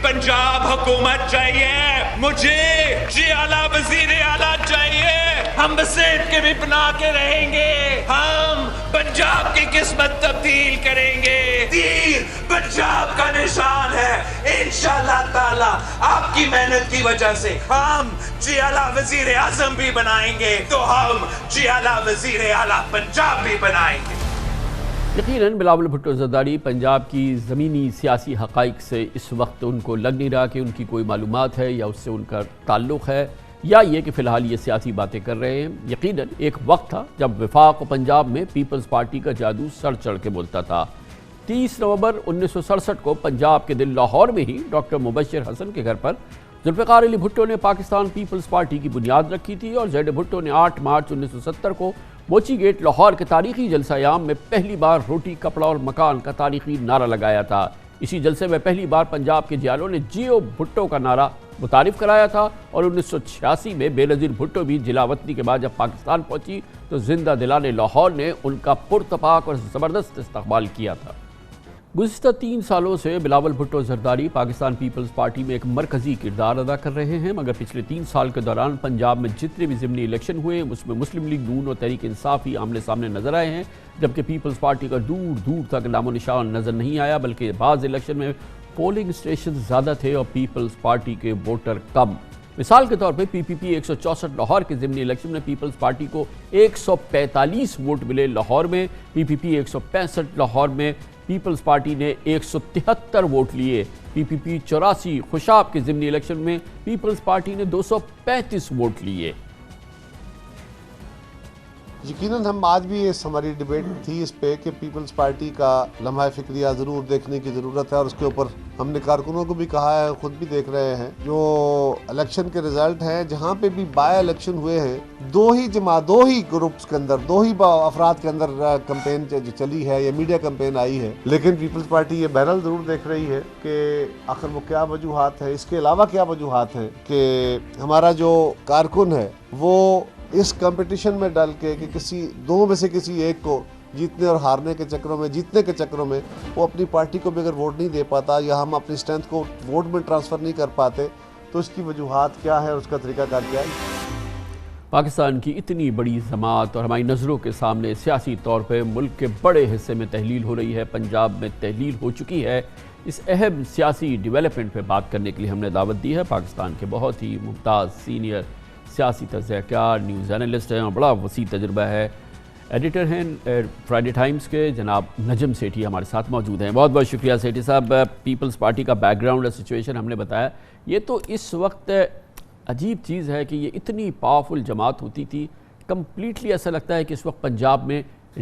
پنجاب حکومت چاہیے، مجھے جیالہ وزیر اعلیٰ چاہیے. ہم بسیٹ کے بھی بنا کے رہیں گے، ہم پنجاب کی قسمت تبدیل کریں گے. تیر پنجاب کا نشان ہے. انشاءاللہ تعالی آپ کی محنت کی وجہ سے ہم جیالہ وزیر اعظم بھی بنائیں گے تو ہم جیالہ وزیر اعلیٰ پنجاب بھی بنائیں گے. یقیناً بلاول بھٹو زرداری پنجاب کی زمینی سیاسی حقائق سے اس وقت ان کو لگ نہیں رہا کہ ان کی کوئی معلومات ہے یا اس سے ان کا تعلق ہے، یا یہ کہ فی الحال یہ سیاسی باتیں کر رہے ہیں. یقیناً ایک وقت تھا جب وفاق و پنجاب میں پیپلز پارٹی کا جادو سر چڑھ کے بولتا تھا. 30 نومبر 1967 کو پنجاب کے دل لاہور میں ہی ڈاکٹر مبشر حسن کے گھر پر ذوالفقار علی بھٹو نے پاکستان پیپلز پارٹی کی بنیاد رکھی تھی اور زید بھٹو نے 8 مارچ 1970 کو موچی گیٹ لاہور کے تاریخی جلسہ عام میں پہلی بار روٹی کپڑا اور مکان کا تاریخی نعرہ لگایا تھا. اسی جلسے میں پہلی بار پنجاب کے جیالوں نے جیو بھٹو کا نعرہ متعارف کرایا تھا اور 1986 میں بے نظیر بھٹو بھی جلا وطنی کے بعد جب پاکستان پہنچی تو زندہ دلان لاہور نے ان کا پرتپاک اور زبردست استقبال کیا تھا. گزشتہ 3 سالوں سے بلاول بھٹو زرداری پاکستان پیپلز پارٹی میں ایک مرکزی کردار ادا کر رہے ہیں، مگر پچھلے 3 سال کے دوران پنجاب میں جتنے بھی ضمنی الیکشن ہوئے اس میں مسلم لیگ نون اور تحریک انصاف ہی آمنے سامنے نظر آئے ہیں، جبکہ پیپلز پارٹی کا دور دور تک نام و نشان نظر نہیں آیا، بلکہ بعض الیکشن میں پولنگ اسٹیشن زیادہ تھے اور پیپلز پارٹی کے ووٹر کم. مثال کے طور پہ PPP 164 لاہور کے ضمنی الیکشن میں پیپلز پارٹی کو 145 ووٹ ملے لاہور میں، PPP 165 لاہور میں پیپلز پارٹی نے 173 ووٹ لیے، PPP 84 خوشاب کے ضمنی الیکشن میں پیپلز پارٹی نے 235 ووٹ لیے۔ یقیناً ہم آج بھی ہماری ڈیبیٹ تھی اس پہ کہ پیپلز پارٹی کا لمحہ فکریہ ضرور دیکھنے کی ضرورت ہے، اور اس کے اوپر ہم نے کارکنوں کو بھی کہا ہے، خود بھی دیکھ رہے ہیں جو الیکشن کے رزلٹ ہیں، جہاں پہ بھی بائی الیکشن ہوئے ہیں، دو ہی گروپس کے اندر، دو ہی افراد کے اندر کمپین چلی ہے یا میڈیا کمپین آئی ہے، لیکن پیپلز پارٹی یہ بہرحال ضرور دیکھ رہی ہے کہ آخر وہ کیا وجوہات ہیں، اس کے علاوہ کیا وجوہات ہیں کہ ہمارا جو کارکن ہے وہ اس کمپٹیشن میں ڈال کے کہ دو میں سے کسی ایک کو جیتنے اور ہارنے کے چکروں میں وہ اپنی پارٹی کو بھی اگر ووٹ نہیں دے پاتا یا ہم اپنی اسٹرینتھ کو ووٹ میں ٹرانسفر نہیں کر پاتے تو اس کی وجوہات کیا ہے اور اس کا طریقہ کار کیا ہے۔ پاکستان کی اتنی بڑی جماعت اور ہماری نظروں کے سامنے سیاسی طور پہ ملک کے بڑے حصے میں تحلیل ہو رہی ہے، پنجاب میں تحلیل ہو چکی ہے۔ اس اہم سیاسی ڈیولپمنٹ پہ بات کرنے کے لیے ہم نے دعوت دی ہے پاکستان کے بہت ہی ممتاز سینئر سیاسی تجزیہ کار، نیوز اینالسٹ ہیں اور بڑا وسیع تجربہ ہے، ایڈیٹر ہیں فرائیڈے ٹائمز کے، جناب نجم سیٹھی ہمارے ساتھ موجود ہیں۔ بہت بہت شکریہ سیٹھی صاحب۔ پیپلز پارٹی کا بیک گراؤنڈ اور سچویشن ہم نے بتایا، یہ تو اس وقت عجیب چیز ہے کہ یہ اتنی پاورفل جماعت ہوتی تھی، کمپلیٹلی ایسا لگتا ہے کہ اس وقت پنجاب میں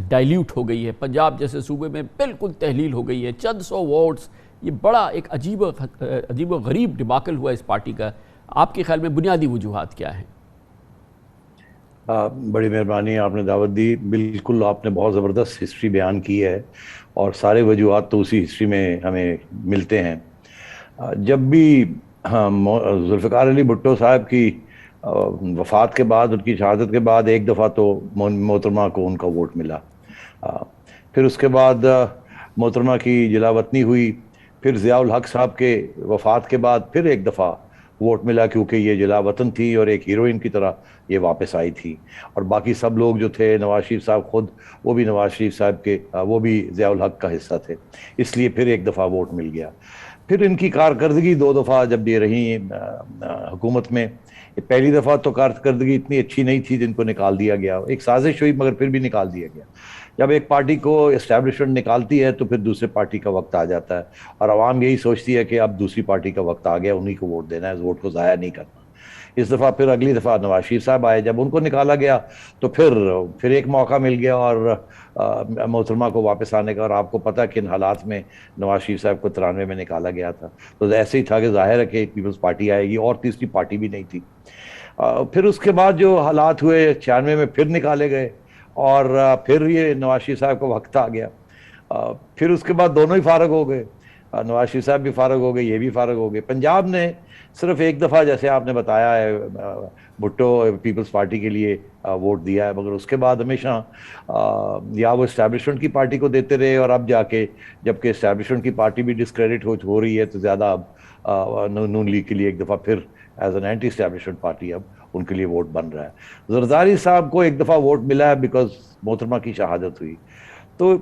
ڈائلیوٹ ہو گئی ہے، پنجاب جیسے صوبے میں بالکل تحلیل ہو گئی ہے، چند سو ووٹس، یہ بڑا ایک عجیب و غریب ڈباکل ہوا اس پارٹی کا۔ آپ کے خیال میں بنیادی وجوہات کیا ہیں؟ بڑی مہربانی، آپ نے دعوت دی۔ بالکل آپ نے بہت زبردست ہسٹری بیان کی ہے اور سارے وجوہات تو اسی ہسٹری میں ہمیں ملتے ہیں۔ جب بھی ذوالفقار علی بھٹو صاحب کی وفات کے بعد، ان کی شہادت کے بعد ایک دفعہ تو محترمہ کو ان کا ووٹ ملا، پھر اس کے بعد محترمہ کی جلا وطنی ہوئی، پھر ضیاء الحق صاحب کے وفات کے بعد پھر ایک دفعہ ووٹ ملا کیونکہ یہ جلا وطن تھی اور ایک ہیروئن کی طرح یہ واپس آئی تھی، اور باقی سب لوگ جو تھے، نواز شریف صاحب خود وہ بھی نواز شریف صاحب کے وہ بھی ضیاء الحق کا حصہ تھے، اس لیے پھر ایک دفعہ ووٹ مل گیا۔ پھر ان کی کارکردگی دو دفعہ جب یہ رہی حکومت میں، پہلی دفعہ تو کارکردگی اتنی اچھی نہیں تھی جن کو نکال دیا گیا، ایک سازش ہوئی مگر پھر بھی نکال دیا گیا۔ جب ایک پارٹی کو اسٹیبلشمنٹ نکالتی ہے تو پھر دوسرے پارٹی کا وقت آ جاتا ہے، اور عوام یہی سوچتی ہے کہ اب دوسری پارٹی کا وقت آ گیا، انہی کو ووٹ دینا ہے، اس ووٹ کو ضائع نہیں کرنا۔ اس دفعہ پھر اگلی دفعہ نواز شریف صاحب آئے، جب ان کو نکالا گیا تو پھر ایک موقع مل گیا اور محترمہ کو واپس آنے کا، اور آپ کو پتہ کہ ان حالات میں نواز شریف صاحب کو 93 میں نکالا گیا تھا، تو ایسے ہی تھا کہ ظاہر ہے کہ پیپلز پارٹی آئے گی، اور تیسری پارٹی بھی نہیں تھی۔ پھر اس کے بعد جو حالات ہوئے 96 میں پھر نکالے گئے، اور پھر یہ نواز شریف صاحب کو وقت آ گیا، پھر اس کے بعد دونوں ہی فارغ ہو گئے، نواز شریف صاحب بھی فارغ ہو گئے، یہ بھی فارغ ہو گئے۔ پنجاب نے صرف ایک دفعہ جیسے آپ نے بتایا ہے بھٹو پیپلز پارٹی کے لیے ووٹ دیا ہے، مگر اس کے بعد ہمیشہ یا وہ اسٹیبلشمنٹ کی پارٹی کو دیتے رہے، اور اب جا کے جب کہ اسٹیبلشمنٹ کی پارٹی بھی ڈسکریڈٹ ہو رہی ہے تو زیادہ اب نون لیگ کے لیے ایک دفعہ پھر as an entity establishment party اب ان کے لیے ووٹ بن رہا ہے۔ زرداری صاحب کو ایک دفعہ ووٹ ملا ہے بیکاز محترمہ کی شہادت ہوئی، تو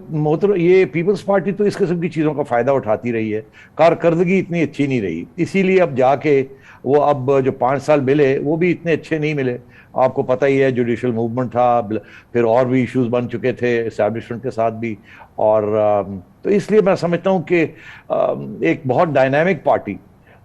یہ پیپلز پارٹی تو اس قسم کی چیزوں کا فائدہ اٹھاتی رہی ہے، کارکردگی اتنی اچھی نہیں رہی، اسی لیے اب جا کے وہ اب جو 5 سال ملے وہ بھی اتنے اچھے نہیں ملے۔ آپ کو پتہ ہی ہے جوڈیشل موومنٹ تھا، پھر اور بھی ایشوز بن چکے تھے اسٹیبلشمنٹ کے ساتھ بھی، اور تو اس لیے میں سمجھتا ہوں کہ ایک بہت ڈائنامک پارٹی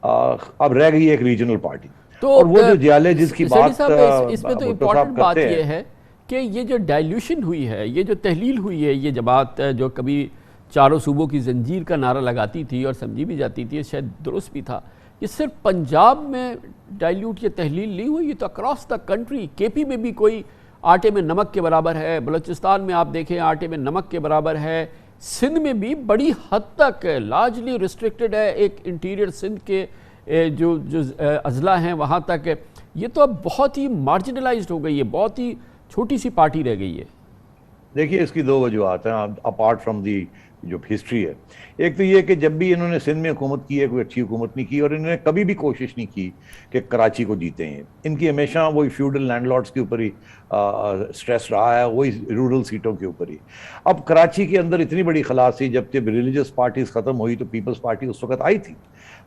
اب رہ گئی ایک ریجنل پارٹی، اور وہ جو جیالے جس کی بات اس میں تو امپورٹنٹ بات یہ ہے کہ یہ جو ڈائلیوشن ہوئی ہے، یہ جو تحلیل ہوئی ہے، یہ جماعت جو کبھی چاروں صوبوں کی زنجیر کا نعرہ لگاتی تھی اور سمجھی بھی جاتی تھی، شاید درست بھی تھا، یہ صرف پنجاب میں ڈائلیوٹ یہ تحلیل نہیں ہوئی، یہ تو اکراس دا کنٹری، کے پی میں بھی کوئی آٹے میں نمک کے برابر ہے، بلوچستان میں آپ دیکھیں آٹے میں نمک کے برابر ہے، سندھ میں بھی بڑی حد تک لارجلی ریسٹرکٹڈ ہے، ایک انٹیریئر سندھ کے جو اضلاع ہیں وہاں تک، یہ تو اب بہت ہی مارجنلائزڈ ہو گئی ہے، بہت ہی چھوٹی سی پارٹی رہ گئی ہے۔ دیکھیے اس کی دو وجوہات ہیں اپارٹ فرام دی جو ہسٹری ہے. ایک تو یہ کہ جب بھی انہوں نے سندھ میں حکومت کی ہے کوئی اچھی حکومت نہیں کی, اور انہوں نے کبھی بھی کوشش نہیں کی کہ کراچی کو جیتے ہیں. ان کی ہمیشہ وہی فیوڈل لینڈ لارڈس کے اوپر ہی سٹریس رہا ہے, وہی رورل سیٹوں کے اوپر ہی. اب کراچی کے اندر اتنی بڑی خلا تھی, جب کہ ریلیجس پارٹیز ختم ہوئی تو پیپلز پارٹی اس وقت آئی تھی,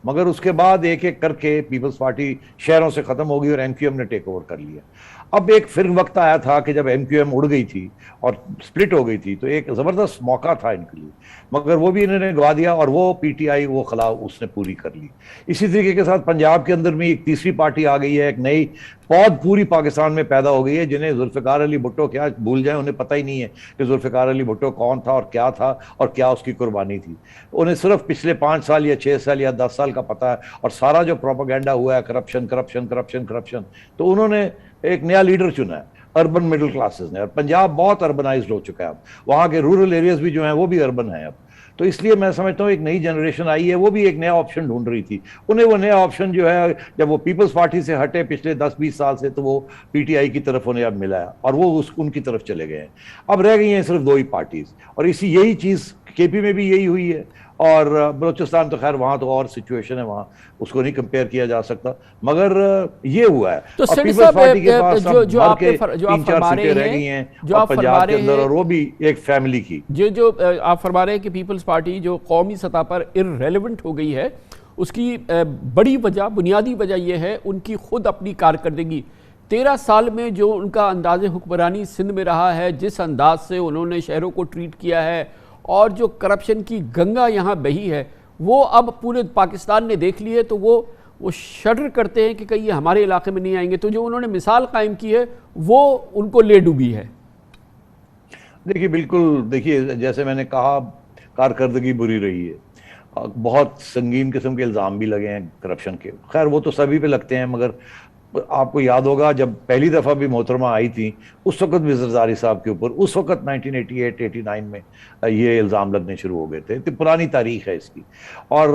مگر اس کے بعد ایک ایک کر کے پیپلز پارٹی شہروں سے ختم ہو گئی اور MQM نے ٹیک اوور کر لیا. اب ایک پھر وقت آیا تھا کہ جب MQM اڑ گئی تھی اور سپلٹ ہو گئی تھی تو ایک زبردست موقع تھا ان کے لیے, مگر وہ بھی انہوں نے گوا دیا اور وہ PTI وہ خلا اس نے پوری کر لی. اسی طریقے کے ساتھ پنجاب کے اندر میں ایک تیسری پارٹی آ گئی ہے, ایک نئی پود پوری پاکستان میں پیدا ہو گئی ہے, جنہیں ذوالفقار علی بھٹو کیا بھول جائیں, انہیں پتہ ہی نہیں ہے کہ ذوالفقار علی بھٹو کون تھا اور کیا تھا اور کیا اس کی قربانی تھی. انہیں صرف پچھلے 5 سال یا 6 سال یا 10 سال کا پتہ ہے, اور سارا جو پروپیگنڈا ہوا ہے کرپشن کرپشن کرپشن کرپشن, تو انہوں نے ایک نیا لیڈر چنا ہے اربن مڈل کلاسز نے, اور پنجاب بہت اربنائزڈ ہو چکا ہے, اب وہاں کے رورل ایریاز بھی جو ہیں وہ بھی اربن ہیں اب. تو اس لیے میں سمجھتا ہوں ایک نئی جنریشن آئی ہے, وہ بھی ایک نیا آپشن ڈھونڈ رہی تھی. انہیں وہ نیا آپشن جو ہے جب وہ پیپلز پارٹی سے ہٹے پچھلے 10-20 سال سے, تو وہ PTI کی طرف انہیں اب ملا ہے اور وہ ان کی طرف چلے گئے ہیں. اب رہ گئی ہیں صرف 2 ہی پارٹیز, اور یہی چیز KP میں بھی یہی ہوئی ہے, اور بلوچستان تو خیر وہاں تو اور سچویشن ہے, وہاں اس کو نہیں کمپیئر کیا جا سکتا, مگر یہ ہوا ہے. تو اور پیپلز پارٹی کے پاس جو آپ فرما رہے ہیں پنجاب کے اندر, اور وہ بھی ایک فیملی کی, جو آپ فرما رہے ہیں کہ پیپلز پارٹی جو قومی سطح پر ارریلیونٹ ہو گئی ہے, اس کی بڑی وجہ, بنیادی وجہ یہ ہے ان کی خود اپنی کارکردگی. 13 سال میں جو ان کا انداز حکمرانی سندھ میں رہا ہے, جس انداز سے انہوں نے شہروں کو ٹریٹ کیا ہے, اور جو کرپشن کی گنگا یہاں بہی ہے, وہ اب پورے پاکستان نے دیکھ لی ہے, تو وہ شڈر کرتے ہیں کہ کہیں یہ ہمارے علاقے میں نہیں آئیں گے. تو جو انہوں نے مثال قائم کی ہے وہ ان کو لے ڈوبی ہے. دیکھیے بالکل, دیکھیے جیسے میں نے کہا کارکردگی بری رہی ہے, بہت سنگین قسم کے الزام بھی لگے ہیں کرپشن کے. خیر وہ تو سبھی پہ لگتے ہیں, مگر آپ کو یاد ہوگا جب پہلی دفعہ بھی محترمہ آئی تھی اس وقت بھی زرداری صاحب کے اوپر, اس وقت 1988-89 میں یہ الزام لگنے شروع ہو گئے تھے. تو پرانی تاریخ ہے اس کی. اور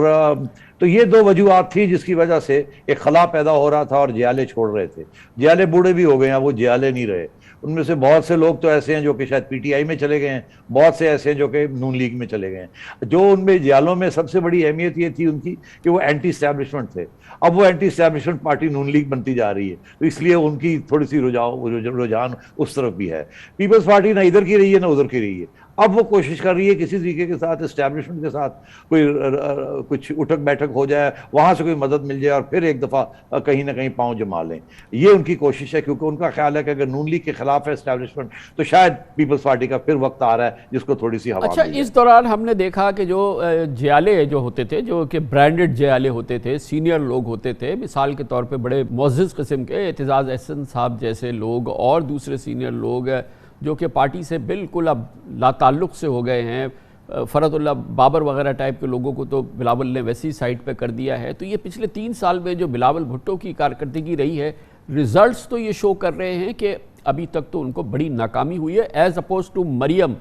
تو یہ 2 وجوہات تھی جس کی وجہ سے ایک خلا پیدا ہو رہا تھا, اور جیالے چھوڑ رہے تھے. جیالے بوڑھے بھی ہو گئے ہیں, وہ جیالے نہیں رہے. ان میں سے بہت سے لوگ تو ایسے ہیں جو کہ شاید PTI میں چلے گئے ہیں, بہت سے ایسے ہیں جو کہ نون لیگ میں چلے گئے ہیں. جو ان میں جیالوں میں سب سے بڑی اہمیت یہ تھی ان کی کہ وہ اینٹی اسٹیبلشمنٹ تھے. اب وہ اینٹی اسٹیبلشمنٹ پارٹی نون لیگ بنتی جا رہی ہے, تو اس لیے ان کی تھوڑی سی رجحان اس طرف بھی ہے. پیپلز پارٹی نہ ادھر کی رہی ہے نہ ادھر کی رہی ہے. اب وہ کوشش کر رہی ہے کسی طریقے کے ساتھ اسٹیبلشمنٹ کے ساتھ کوئی کچھ اٹھک بیٹھک ہو جائے, وہاں سے کوئی مدد مل جائے, اور پھر ایک دفعہ کہیں نہ کہیں پاؤں جما لیں. یہ ان کی کوشش ہے, کیونکہ ان کا خیال ہے کہ اگر نون لیگ کے خلاف ہے اسٹیبلشمنٹ, تو شاید پیپلز پارٹی کا پھر وقت آ رہا ہے جس کو تھوڑی سی ہوا. اچھا, اس دوران ہم نے دیکھا کہ جو جیالے جو ہوتے تھے, جو کہ برانڈڈ جیالے ہوتے تھے, سینئر لوگ ہوتے تھے, مثال کے طور پہ بڑے معزز قسم کے اعتزاز احسن صاحب جیسے لوگ, اور دوسرے سینئر لوگ جو کہ پارٹی سے بالکل اب لا تعلق سے ہو گئے ہیں, فرد اللہ بابر وغیرہ ٹائپ کے لوگوں کو تو بلاول نے ویسی سائٹ پہ کر دیا ہے. تو یہ پچھلے 3 سال میں جو بلاول بھٹو کی کارکردگی رہی ہے, ریزلٹس تو یہ شو کر رہے ہیں کہ ابھی تک تو ان کو بڑی ناکامی ہوئی ہے, ایز اپوز ٹو مریم,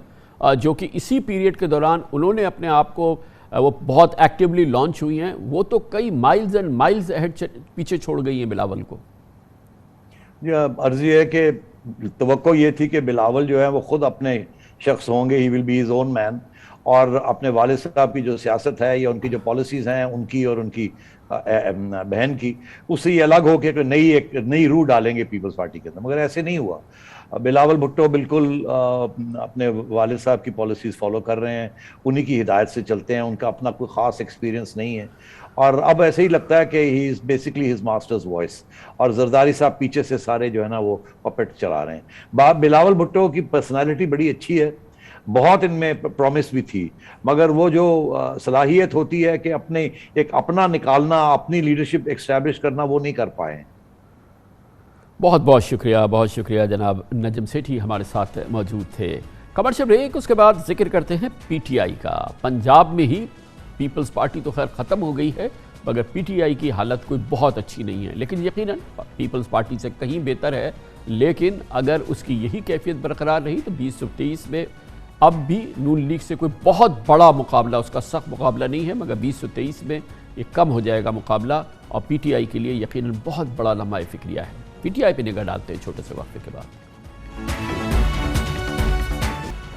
جو کہ اسی پیریڈ کے دوران انہوں نے اپنے آپ کو وہ بہت ایکٹیولی لانچ ہوئی ہیں, وہ تو کئی مائلز اینڈ مائلز اہڈ پیچھے چھوڑ گئی ہیں بلاول کو. عرض یہ ہے کہ توقع یہ تھی کہ بلاول جو ہے وہ خود اپنے شخص ہوں گے, ہی ول بی ہز اون مین, اور اپنے والد صاحب کی جو سیاست ہے یا ان کی جو پالیسیز ہیں ان کی اور ان کی بہن کی, اس سے یہ الگ ہو کے ایک نئی روح ڈالیں گے پیپلز پارٹی کے اندر. مگر ایسے نہیں ہوا. بلاول بھٹو بالکل اپنے والد صاحب کی پالیسیز فالو کر رہے ہیں, انہی کی ہدایت سے چلتے ہیں, ان کا اپنا کوئی خاص ایکسپیرینس نہیں ہے, اور اب ایسے ہی لگتا ہے کہ he is basically his master's voice, اور زرداری صاحب پیچھے سے سارے جو ہے نا وہ پپٹ چلا رہے ہیں. بلاول بھٹو کی پرسنالٹی بڑی اچھی ہے, بہت ان میں پرومس بھی تھی, مگر وہ جو صلاحیت ہوتی ہے کہ ایک اپنا نکالنا, اپنی لیڈرشپ ایکسٹیبلش کرنا, وہ نہیں کر پائے ہیں. بہت بہت شکریہ جناب نجم سیٹھی ہمارے ساتھ موجود تھے. کمرشل بریک, اس کے بعد ذکر کرتے ہیں PTI کا. پنجاب میں ہی پیپلز پارٹی تو خیر ختم ہو گئی ہے, مگر PTI کی حالت کوئی بہت اچھی نہیں ہے, لیکن یقیناً پیپلز پارٹی سے کہیں بہتر ہے. لیکن اگر اس کی یہی کیفیت برقرار رہی تو 2023 میں اب بھی نون لیگ سے کوئی بہت بڑا مقابلہ, اس کا سخت مقابلہ نہیں ہے, مگر 2023 میں یہ کم ہو جائے گا مقابلہ, اور PTI کے لیے یقیناً بہت بڑا لمحہ فکریہ ہے. PTI پہ نگاہ ڈالتے ہیں چھوٹے سے وقفے کے بعد.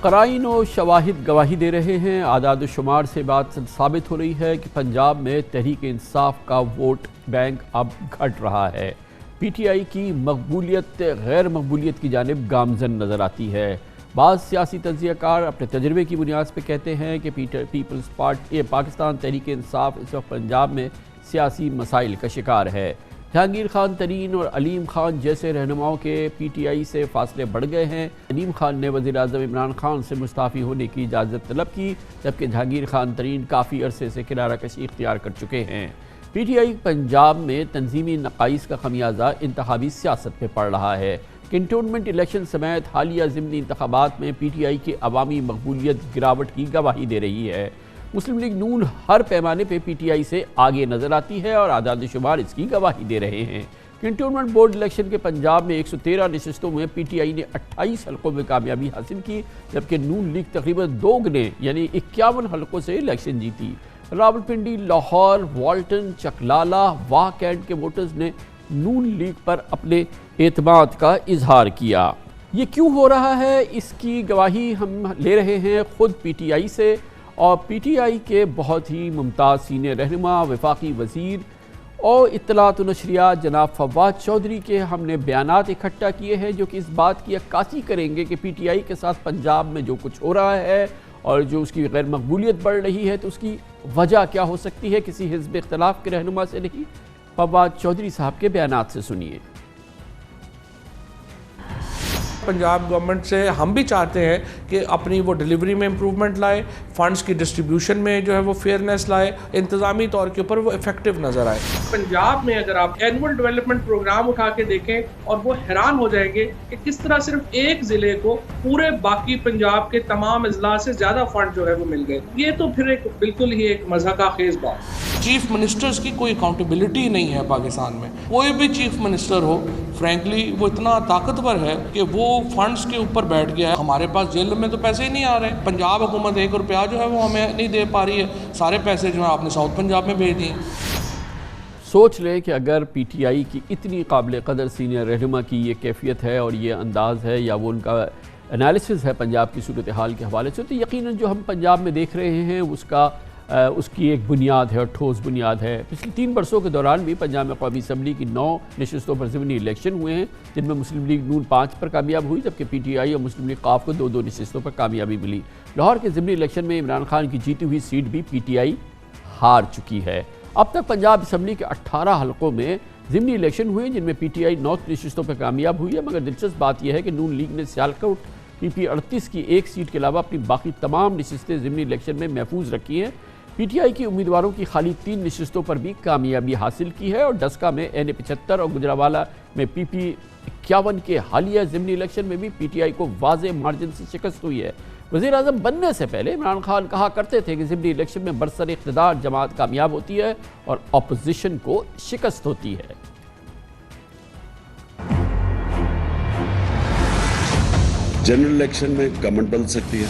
قرائن و شواہد گواہی دے رہے ہیں، اعداد و شمار سے بات ثابت ہو رہی ہے کہ پنجاب میں تحریک انصاف کا ووٹ بینک اب گھٹ رہا ہے۔ پی ٹی آئی کی مقبولیت غیر مقبولیت کی جانب گامزن نظر آتی ہے۔ بعض سیاسی تجزیہ کار اپنے تجربے کی بنیاد پہ کہتے ہیں کہ پیپلز پارٹی پاکستان تحریک انصاف اس وقت پنجاب میں سیاسی مسائل کا شکار ہے۔ جہانگیر خان ترین اور علیم خان جیسے رہنماؤں کے پی ٹی آئی سے فاصلے بڑھ گئے ہیں۔ علیم خان نے وزیر اعظم عمران خان سے مستعفی ہونے کی اجازت طلب کی، جبکہ جہانگیر خان ترین کافی عرصے سے کنارہ کشی اختیار کر چکے ہیں۔ پی ٹی آئی پنجاب میں تنظیمی نقائص کا خمیازہ انتخابی سیاست پہ پڑ رہا ہے۔ کنٹونمنٹ الیکشن سمیت حالیہ ضمنی انتخابات میں پی ٹی آئی کی عوامی مقبولیت گراوٹ کی گواہی دے رہی ہے۔ مسلم لیگ نون ہر پیمانے پہ پی ٹی آئی سے آگے نظر آتی ہے اور اعداد و شمار اس کی گواہی دے رہے ہیں۔ کنٹونمنٹ بورڈ الیکشن کے پنجاب میں 113 نشستوں میں پی ٹی آئی نے 28 حلقوں میں کامیابی حاصل کی، جبکہ نون لیگ تقریباً 2 گنے یعنی 51 حلقوں سے الیکشن جیتی۔ راولپنڈی، لاہور، والٹن، چکلالہ، واہ کینٹ کے ووٹرز نے نون لیگ پر اپنے اعتماد کا اظہار کیا۔ یہ کیوں ہو رہا ہے، اس کی گواہی ہم لے رہے ہیں خود پی ٹی آئی سے، اور پی ٹی آئی کے بہت ہی ممتاز سینئر رہنما وفاقی وزیر اور اطلاعات و نشریات جناب فواد چودھری کے ہم نے بیانات اکٹھا کیے ہیں، جو کہ اس بات کی عکاسی کریں گے کہ پی ٹی آئی کے ساتھ پنجاب میں جو کچھ ہو رہا ہے اور جو اس کی غیر مقبولیت بڑھ رہی ہے تو اس کی وجہ کیا ہو سکتی ہے، کسی حزب اختلاف کے رہنما سے نہیں، فواد چودھری صاحب کے بیانات سے سنیے۔ پنجاب گورنمنٹ سے ہم بھی چاہتے ہیں کہ اپنی وہ ڈیلیوری میں امپروومنٹ لائے، فنڈز کی ڈسٹریبیوشن میں جو ہے وہ فیئرنیس لائے، انتظامی طور کے اوپر وہ ایفیکٹو نظر آئے۔ پنجاب میں اگر آپ اینول ڈیولپمنٹ پروگرام اٹھا کے دیکھیں اور وہ حیران ہو جائیں گے کہ کس طرح صرف ایک ضلع کو پورے باقی پنجاب کے تمام اضلاع سے زیادہ فنڈ جو ہے وہ مل گئے۔ یہ تو پھر ایک بالکل ہی ایک مضحکہ خیز بات۔ چیف منسٹرز کی کوئی اکاؤنٹیبلٹی نہیں ہے پاکستان میں۔ کوئی بھی چیف منسٹر ہو، فرینکلی وہ اتنا طاقتور ہے کہ وہ فنڈز کے اوپر بیٹھ گیا ہے۔ ہمارے پاس جیل میں تو پیسے ہی نہیں آ رہے، پنجاب حکومت 1 روپیہ جو ہے وہ ہمیں نہیں دے پا رہی ہے، سارے پیسے جو ہیں آپ نے ساؤتھ پنجاب میں بھیج دیے۔ سوچ لیں کہ اگر پی ٹی آئی کی اتنی قابل قدر سینئر رہنما کی یہ کیفیت ہے اور یہ انداز ہے یا وہ ان کا انالیسز ہے پنجاب کی صورتحال کے حوالے سے، تو یقیناً جو ہم پنجاب میں دیکھ رہے ہیں اس کی ایک بنیاد ہے اور ٹھوس بنیاد ہے۔ پچھلے 3 برسوں کے دوران بھی پنجاب میں قومی اسمبلی کی 9 نشستوں پر ضمنی الیکشن ہوئے ہیں، جن میں مسلم لیگ نون 5 پر کامیاب ہوئی، جبکہ پی ٹی آئی اور مسلم لیگ قاف کو 2 نشستوں پر کامیابی ملی۔ لاہور کے ضمنی الیکشن میں عمران خان کی جیتی ہوئی سیٹ بھی پی ٹی آئی ہار چکی ہے۔ اب تک پنجاب اسمبلی کے 18 حلقوں میں ضمنی الیکشن ہوئے، جن میں پی ٹی آئی 9 نشستوں پر کامیاب ہوئی ہے، مگر دلچسپ بات یہ ہے کہ نون لیگ نے سیالکوٹ پی پی 38 کی 1 سیٹ کے علاوہ اپنی باقی تمام نشستیں ضمنی الیکشن میں محفوظ رکھی ہیں۔ پی ٹی آئی کی امیدواروں کی خالی 3 نشستوں پر بھی کامیابی حاصل کی ہے، اور ڈسکا میں این 75 اور گجرانوالہ میں پی پی 51 کے حالیہ ضمنی الیکشن میں بھی پی ٹی آئی کو واضح مارجن سے شکست ہوئی ہے۔ وزیر اعظم بننے سے پہلے عمران خان کہا کرتے تھے کہ ضمنی الیکشن میں برسر اقتدار جماعت کامیاب ہوتی ہے اور اپوزیشن کو شکست ہوتی ہے۔ جنرل الیکشن میں گورنمنٹ بدل سکتی ہے،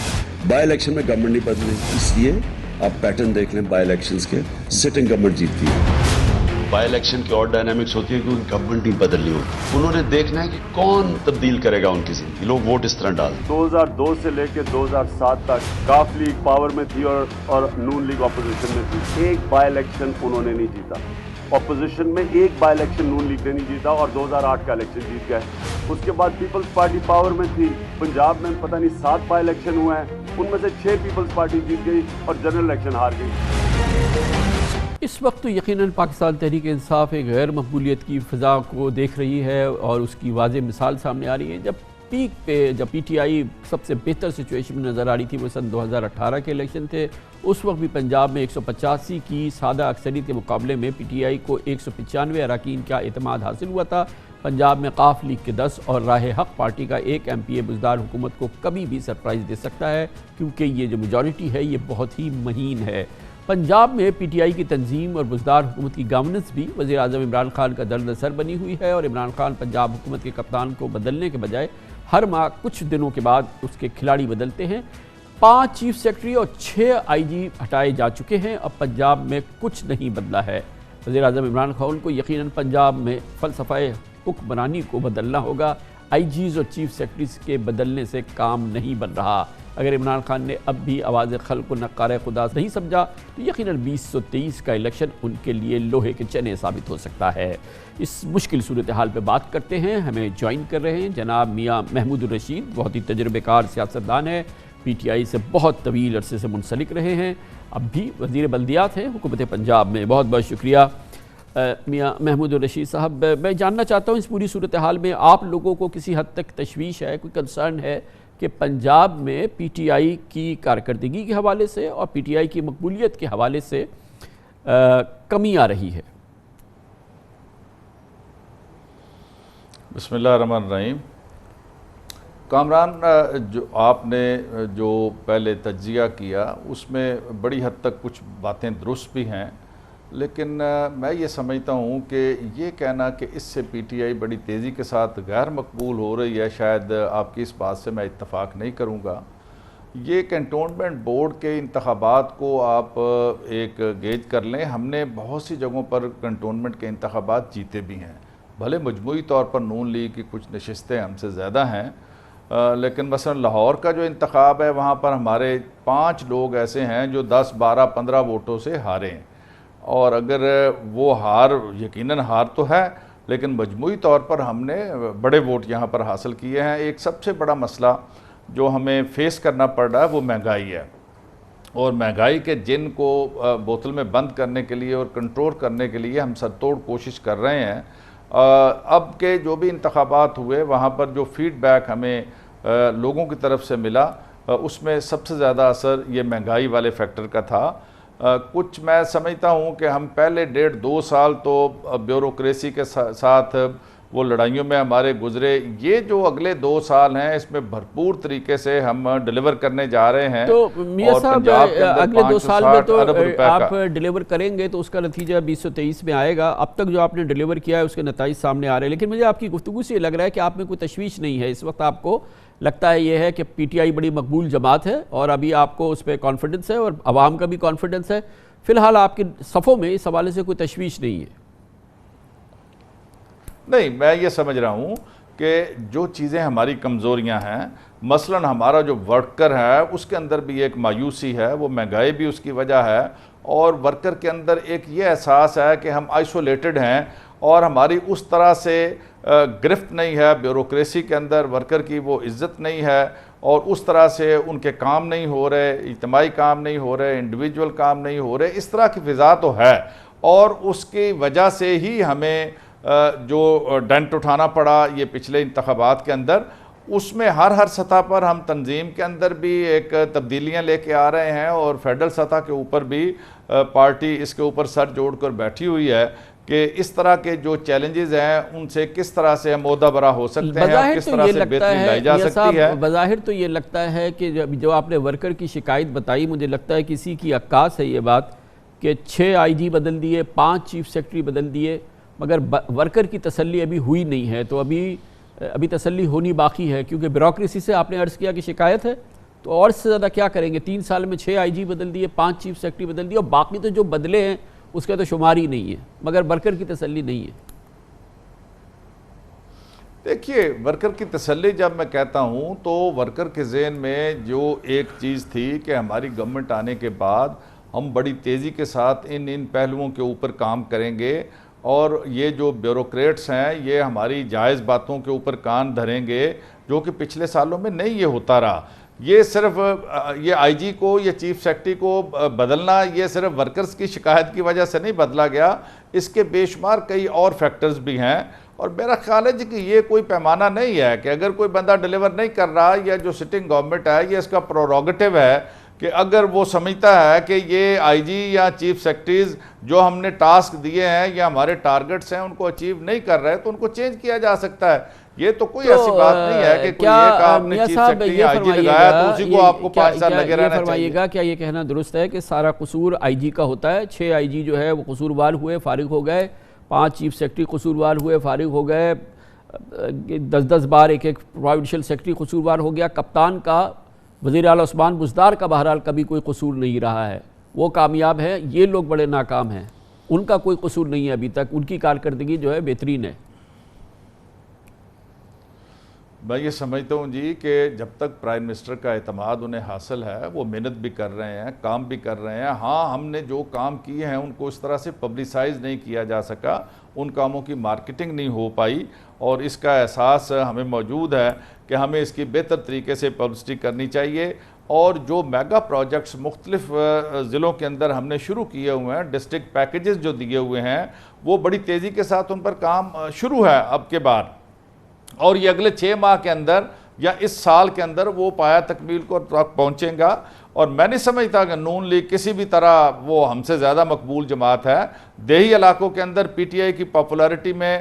بائی الیکشن میں گورنمنٹ نہیں بدلے، اس لیے آپ پیٹرن دیکھ لیں بائی الیکشنز کے، سٹنگ گورنمنٹ جیتتی ہے۔ بائی الیکشن کی اور ڈائنامکس ہوتی ہے کہ گورنمنٹ نہیں بدلنی ہوتی، انہوں نے دیکھنا ہے کہ کون تبدیل کرے گا ان کی زندگی، لوگ ووٹ اس طرح ڈال۔ 2002 سے لے کے 2007 تک کاف لیگ پاور میں تھی اور نون لیگ اپوزیشن میں تھی، ایک بائی الیکشن انہوں نے نہیں جیتا۔ اپوزیشن میں ایک بائی الیکشن نون لیگ نے نہیں جیتا اور 2008 کا الیکشن جیت گئے۔ اس کے بعد پیپلز پارٹی پاور میں تھی، پنجاب میں پتہ نہیں 7 بائی الیکشن ہوئے ہیں، ان میں سے 6 پیپلز پارٹی جیت گئی اور جنرل الیکشن ہار گئی۔ اس وقت تو یقیناً پاکستان تحریک انصاف ایک غیر مقبولیت کی فضا کو دیکھ رہی ہے اور اس کی واضح مثال سامنے آ رہی ہے۔ جب پیک پہ جب پی ٹی آئی سب سے بہتر سچویشن میں نظر آ رہی تھی وہ سن 2018 کے الیکشن تھے، اس وقت بھی پنجاب میں 185 کی سادہ اکثریت کے مقابلے میں پی ٹی آئی کو 195 اراکین کا اعتماد حاصل ہوا تھا۔ پنجاب میں قاف لیگ کے 10 اور راہ حق پارٹی کا 1 ایم پی اے بزدار حکومت کو کبھی بھی سرپرائز دے سکتا ہے، کیونکہ یہ جو میجورٹی ہے یہ بہت ہی مہین ہے۔ پنجاب میں پی ٹی آئی کی تنظیم اور بزدار حکومت کی گورننس بھی وزیر اعظم عمران خان کا درد سر بنی ہوئی ہے، اور عمران خان پنجاب حکومت کے کپتان کو بدلنے کے بجائے ہر ماہ کچھ دنوں کے بعد اس کے کھلاڑی بدلتے ہیں۔ 5 چیف سیکرٹری اور 6 آئی جی ہٹائے جا چکے ہیں، اب پنجاب میں کچھ نہیں بدلا ہے۔ وزیر اعظم عمران خان کو یقیناً پنجاب میں فلسفہ حکمرانی کو بدلنا ہوگا، آئی جیز اور چیف سیکرٹریز کے بدلنے سے کام نہیں بن رہا۔ اگر عمران خان نے اب بھی آواز خلق کو نقار خدا نہیں سمجھا تو یقیناً 2023 کا الیکشن ان کے لیے لوہے کے چنے ثابت ہو سکتا ہے۔ اس مشکل صورتحال پہ بات کرتے ہیں، ہمیں جوائن کر رہے ہیں جناب میاں محمود الرشید، بہت ہی تجربہ کار سیاستدان ہے، پی ٹی آئی سے بہت طویل عرصے سے منسلک رہے ہیں، اب بھی وزیر بلدیات ہیں حکومت پنجاب میں۔ بہت بہت شکریہ میاں محمود الرشید صاحب۔ میں جاننا چاہتا ہوں اس پوری صورتحال میں آپ لوگوں کو کسی حد تک تشویش ہے، کوئی کنسرن ہے کہ پنجاب میں پی ٹی آئی کی کارکردگی کے حوالے سے اور پی ٹی آئی کی مقبولیت کے حوالے سے کمی آ رہی ہے؟ بسم اللہ الرحمن الرحیم۔ کامران، جو آپ نے جو پہلے تجزیہ کیا اس میں بڑی حد تک کچھ باتیں درست بھی ہیں، لیکن میں یہ سمجھتا ہوں کہ یہ کہنا کہ اس سے پی ٹی آئی بڑی تیزی کے ساتھ غیر مقبول ہو رہی ہے، شاید آپ کی اس بات سے میں اتفاق نہیں کروں گا۔ یہ کنٹونمنٹ بورڈ کے انتخابات کو آپ ایک گیج کر لیں، ہم نے بہت سی جگہوں پر کنٹونمنٹ کے انتخابات جیتے بھی ہیں، بھلے مجموعی طور پر نون لیگ کی کچھ نشستیں ہم سے زیادہ ہیں، لیکن مثلا لاہور کا جو انتخاب ہے وہاں پر ہمارے 5 لوگ ایسے ہیں جو 10 12 15 ووٹوں سے ہارے ہیں، اور اگر وہ ہار یقیناً ہار تو ہے لیکن مجموعی طور پر ہم نے بڑے ووٹ یہاں پر حاصل کیے ہیں۔ ایک سب سے بڑا مسئلہ جو ہمیں فیس کرنا پڑ رہا ہے وہ مہنگائی ہے، اور مہنگائی کے جن کو بوتل میں بند کرنے کے لیے اور کنٹرول کرنے کے لیے ہم سرتوڑ کوشش کر رہے ہیں۔ اب کے جو بھی انتخابات ہوئے وہاں پر جو فیڈ بیک ہمیں لوگوں کی طرف سے ملا اس میں سب سے زیادہ اثر یہ مہنگائی والے فیکٹر کا تھا۔ کچھ میں سمجھتا ہوں کہ ہم پہلے 1.5-2 سال تو بیوروکریسی کے ساتھ وہ لڑائیوں میں ہمارے گزرے، یہ جو اگلے 2 سال ہیں اس میں بھرپور طریقے سے ہم ڈیلیور کرنے جا رہے ہیں۔ تو میاں صاحب اگلے 2 سال میں تو آپ ڈیلیور کریں گے تو اس کا نتیجہ 2023 میں آئے گا، اب تک جو آپ نے ڈیلیور کیا ہے اس کے نتائج سامنے آ رہے ہیں، لیکن مجھے آپ کی گفتگو سے یہ لگ رہا ہے کہ آپ میں کوئی تشویش نہیں ہے، اس وقت آپ کو لگتا ہے یہ ہے کہ پی ٹی آئی بڑی مقبول جماعت ہے اور ابھی آپ کو اس پہ کانفیڈنس ہے اور عوام کا بھی کانفیڈنس ہے، فی الحال آپ کے صفوں میں اس حوالے سے کوئی تشویش نہیں ہے؟ نہیں، میں یہ سمجھ رہا ہوں کہ جو چیزیں ہماری کمزوریاں ہیں، مثلا ہمارا جو ورکر ہے اس کے اندر بھی ایک مایوسی ہے، وہ مہنگائی بھی اس کی وجہ ہے، اور ورکر کے اندر ایک یہ احساس ہے کہ ہم آئسولیٹڈ ہیں اور ہماری اس طرح سے گرفت نہیں ہے بیوروکریسی کے اندر، ورکر کی وہ عزت نہیں ہے اور اس طرح سے ان کے کام نہیں ہو رہے، اجتماعی کام نہیں ہو رہے، انڈیویجول کام نہیں ہو رہے، اس طرح کی فضا تو ہے، اور اس کی وجہ سے ہی ہمیں جو ڈنٹ اٹھانا پڑا یہ پچھلے انتخابات کے اندر۔ اس میں ہر سطح پر ہم تنظیم کے اندر بھی ایک تبدیلیاں لے کے آ رہے ہیں، اور فیڈرل سطح کے اوپر بھی پارٹی اس کے اوپر سر جوڑ کر بیٹھی ہوئی ہے کہ اس طرح کے جو چیلنجز ہیں ان سے کس طرح سے ہم عہدہ برا ہو سکتے ہیں اور کس طرح سے بہتری لائی جا سکتی ہے۔ بظاہر تو یہ لگتا ہے کہ جو آپ نے ورکر کی شکایت بتائی، مجھے لگتا ہے کسی کی عکاس ہے یہ بات کہ 6 آئی جی بدل دیے، 5 چیف سیکرٹری بدل دیے، مگر ورکر کی تسلی ابھی ہوئی نہیں ہے، تو ابھی تسلی ہونی باقی ہے، کیونکہ بیوروکریسی سے آپ نے عرض کیا کہ شکایت ہے، تو اور اس سے زیادہ کیا کریں گے؟ 3 سال میں 6 آئی جی بدل دیے، 5 چیف سیکرٹری بدل دیے، اور باقی تو جو بدلے ہیں اس کا تو شمار ہی نہیں ہے، مگر ورکر کی تسلی نہیں ہے۔ دیکھیے، ورکر کی تسلی جب میں کہتا ہوں تو ورکر کے ذہن میں جو ایک چیز تھی کہ ہماری گورنمنٹ آنے کے بعد ہم بڑی تیزی کے ساتھ ان پہلوؤں کے اوپر کام کریں گے، اور یہ جو بیوروکریٹس ہیں یہ ہماری جائز باتوں کے اوپر کان دھریں گے، جو کہ پچھلے سالوں میں نہیں یہ ہوتا رہا۔ یہ صرف یہ آئی جی کو یا چیف سیکرٹری کو بدلنا یہ صرف ورکرز کی شکایت کی وجہ سے نہیں بدلا گیا، اس کے بے شمار کئی اور فیکٹرز بھی ہیں، اور میرا خیال ہے کہ یہ کوئی پیمانہ نہیں ہے کہ اگر کوئی بندہ ڈیلیور نہیں کر رہا، یا جو سٹنگ گورنمنٹ ہے یہ اس کا پروروگیٹو ہے کہ اگر وہ سمجھتا ہے کہ یہ آئی جی یا چیف سیکرٹریز جو ہم نے ٹاسک دیے ہیں یا ہمارے ٹارگٹس ہیں ان کو اچیو نہیں کر رہے تو ان کو چینج کیا جا سکتا ہے۔ یہ تو کوئی ایسی بات نہیں ہے کہ کوئی ایک آپ نے چیف سیکرٹری آئی جی لگایا تو اسی کو آپ کو 5 سال لگے رہنا چاہیے۔ فرمائیے گا کیا یہ کہنا درست ہے کہ سارا قصور آئی جی کا ہوتا ہے؟ 6 آئی جی جو ہے وہ قصوروار ہوئے، فارغ ہو گئے، 5 چیف سیکرٹری قصوروار ہوئے، فارغ ہو گئے، 10 بار ایک پرووینشل سیکرٹری قصوروار ہو گیا، کپتان کا وزیر اعلیٰ عثمان بزدار کا بہرحال کبھی کوئی قصور نہیں رہا ہے، وہ کامیاب ہے، یہ لوگ بڑے ناکام ہیں، ان کا کوئی قصور نہیں ہے ابھی تک، ان کی کارکردگی جو ہے بہترین ہے۔ میں یہ سمجھتا ہوں جی کہ جب تک پرائم منسٹر کا اعتماد انہیں حاصل ہے وہ محنت بھی کر رہے ہیں، کام بھی کر رہے ہیں. ہاں ہم نے جو کام کیے ہیں ان کو اس طرح سے پبلسائز نہیں کیا جا سکا، ان کاموں کی مارکیٹنگ نہیں ہو پائی، اور اس کا احساس ہمیں موجود ہے کہ ہمیں اس کی بہتر طریقے سے پبلسٹی کرنی چاہیے. اور جو میگا پروجیکٹس مختلف ضلعوں کے اندر ہم نے شروع کیے ہوئے ہیں، ڈسٹرکٹ پیکیجز جو دیے ہوئے ہیں، وہ بڑی تیزی کے ساتھ ان پر کام شروع ہے اب کے بعد، اور یہ اگلے 6 ماہ کے اندر یا اس سال کے اندر وہ پایا تکمیل کو پہنچیں گا. اور میں نہیں سمجھتا کہ نون لیگ کسی بھی طرح وہ ہم سے زیادہ مقبول جماعت ہے. دیہی علاقوں کے اندر پی ٹی آئی کی پاپولیرٹی میں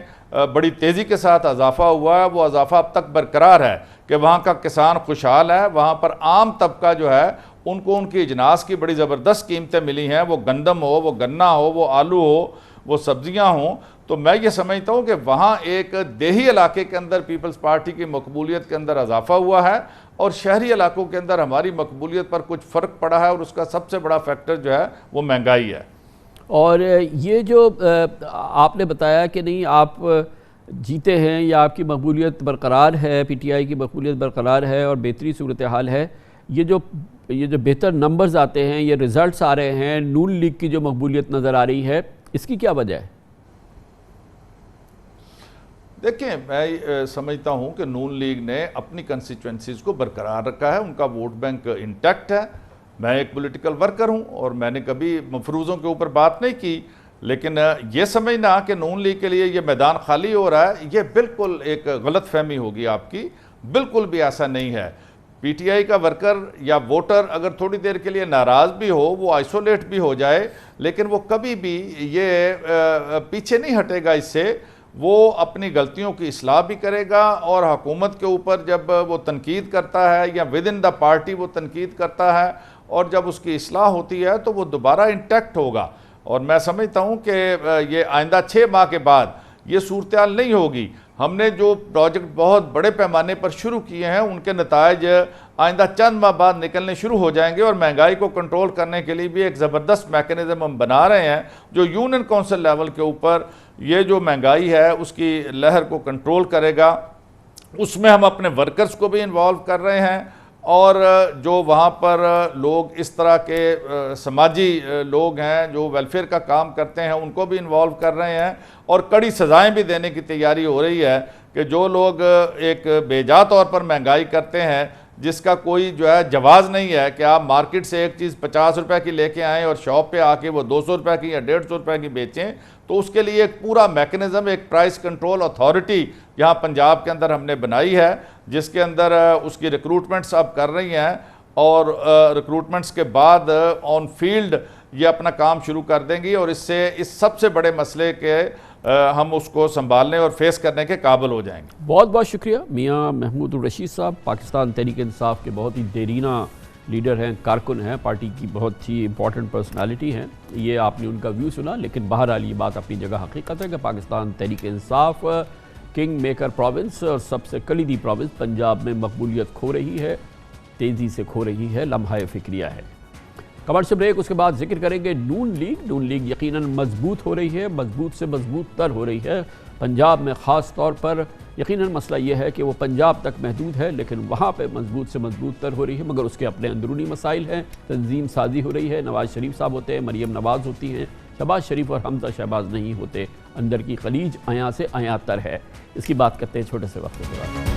بڑی تیزی کے ساتھ اضافہ ہوا ہے. وہ اضافہ اب تک برقرار ہے کہ وہاں کا کسان خوشحال ہے، وہاں پر عام طبقہ جو ہے ان کو ان کی اجناس کی بڑی زبردست قیمتیں ملی ہیں، وہ گندم ہو، وہ گنا ہو، وہ آلو ہو، وہ سبزیاں ہوں. تو میں یہ سمجھتا ہوں کہ وہاں ایک دیہی علاقے کے اندر پیپلز پارٹی کی مقبولیت کے اندر اضافہ ہوا ہے، اور شہری علاقوں کے اندر ہماری مقبولیت پر کچھ فرق پڑا ہے، اور اس کا سب سے بڑا فیکٹر جو ہے وہ مہنگائی ہے. اور یہ جو آپ نے بتایا کہ نہیں آپ جیتے ہیں یا آپ کی مقبولیت برقرار ہے، پی ٹی آئی کی مقبولیت برقرار ہے اور بہتری صورتحال ہے، یہ جو بہتر نمبرز آتے ہیں، یہ ریزلٹس آ رہے ہیں، نون لیگ کی جو مقبولیت نظر آ رہی ہے، اس کی کیا وجہ ہے؟ دیکھیں، میں سمجھتا ہوں کہ نون لیگ نے اپنی کنسٹیچوئنسیز کو برقرار رکھا ہے، ان کا ووٹ بینک انٹیکٹ ہے. میں ایک پولیٹیکل ورکر ہوں اور میں نے کبھی مفروضوں کے اوپر بات نہیں کی، لیکن یہ سمجھنا کہ نون لیگ کے لیے یہ میدان خالی ہو رہا ہے، یہ بالکل ایک غلط فہمی ہوگی آپ کی. بالکل بھی ایسا نہیں ہے. پی ٹی آئی کا ورکر یا ووٹر اگر تھوڑی دیر کے لیے ناراض بھی ہو، وہ آئسولیٹ بھی ہو جائے، لیکن وہ کبھی بھی یہ پیچھے نہیں ہٹے گا اس سے. وہ اپنی غلطیوں کی اصلاح بھی کرے گا، اور حکومت کے اوپر جب وہ تنقید کرتا ہے یا ود ان دا پارٹی وہ تنقید کرتا ہے، اور جب اس کی اصلاح ہوتی ہے تو وہ دوبارہ انٹیکٹ ہوگا. اور میں سمجھتا ہوں کہ یہ آئندہ 6 ماہ کے بعد یہ صورتحال نہیں ہوگی. ہم نے جو پروجیکٹ بہت بڑے پیمانے پر شروع کیے ہیں ان کے نتائج آئندہ چند ماہ بعد نکلنے شروع ہو جائیں گے، اور مہنگائی کو کنٹرول کرنے کے لیے بھی ایک زبردست میکنزم ہم بنا رہے ہیں جو یونین کونسل لیول کے اوپر یہ جو مہنگائی ہے اس کی لہر کو کنٹرول کرے گا. اس میں ہم اپنے ورکرز کو بھی انوالو کر رہے ہیں، اور جو وہاں پر لوگ اس طرح کے سماجی لوگ ہیں جو ویلفیئر کا کام کرتے ہیں ان کو بھی انوالو کر رہے ہیں، اور کڑی سزائیں بھی دینے کی تیاری ہو رہی ہے کہ جو لوگ ایک بے جا طور پر مہنگائی کرتے ہیں، جس کا کوئی جو ہے جواز نہیں ہے کہ آپ مارکیٹ سے ایک چیز 50 روپے کی لے کے آئیں اور شاپ پہ آ کے وہ 200 روپے کی یا 150 روپے کی بیچیں. تو اس کے لیے ایک پورا میکنزم، ایک پرائس کنٹرول اتھارٹی یہاں پنجاب کے اندر ہم نے بنائی ہے، جس کے اندر اس کی ریکروٹمنٹس اب کر رہی ہیں، اور ریکروٹمنٹس کے بعد آن فیلڈ یہ اپنا کام شروع کر دیں گی، اور اس سے اس سب سے بڑے مسئلے کے ہم اس کو سنبھالنے اور فیس کرنے کے قابل ہو جائیں گے. بہت بہت شکریہ میاں محمود الرشید صاحب، پاکستان تحریک انصاف کے بہت ہی دیرینہ لیڈر ہیں، کارکن ہیں، پارٹی کی بہت ہی امپورٹنٹ پرسنالٹی ہیں. یہ آپ نے ان کا ویو سنا، لیکن بہرحال یہ بات اپنی جگہ حقیقت ہے کہ Pakistan Tehreek Insaf king maker province اور سب سے کلیدی پروونس پنجاب میں مقبولیت کھو رہی ہے، تیزی سے کھو رہی ہے، لمحہ فکریہ ہے. کمرشل بریک، اس کے بعد ذکر کریں گے نون لیگ یقیناً مضبوط ہو رہی ہے، مضبوط سے مضبوط تر ہو رہی ہے. پنجاب میں خاص طور پر یقیناً مسئلہ یہ ہے کہ وہ پنجاب تک محدود ہے، لیکن وہاں پہ مضبوط سے مضبوط تر ہو رہی ہے، مگر اس کے اپنے اندرونی مسائل ہیں. تنظیم سازی ہو رہی ہے، نواز شریف صاحب ہوتے ہیں، مریم نواز ہوتی ہیں، شہباز شریف اور حمزہ شہباز نہیں ہوتے. اندر کی خلیج آیاں سے آیاں تر ہے. اس کی بات کرتے ہیں چھوٹے سے وقت کے بعد.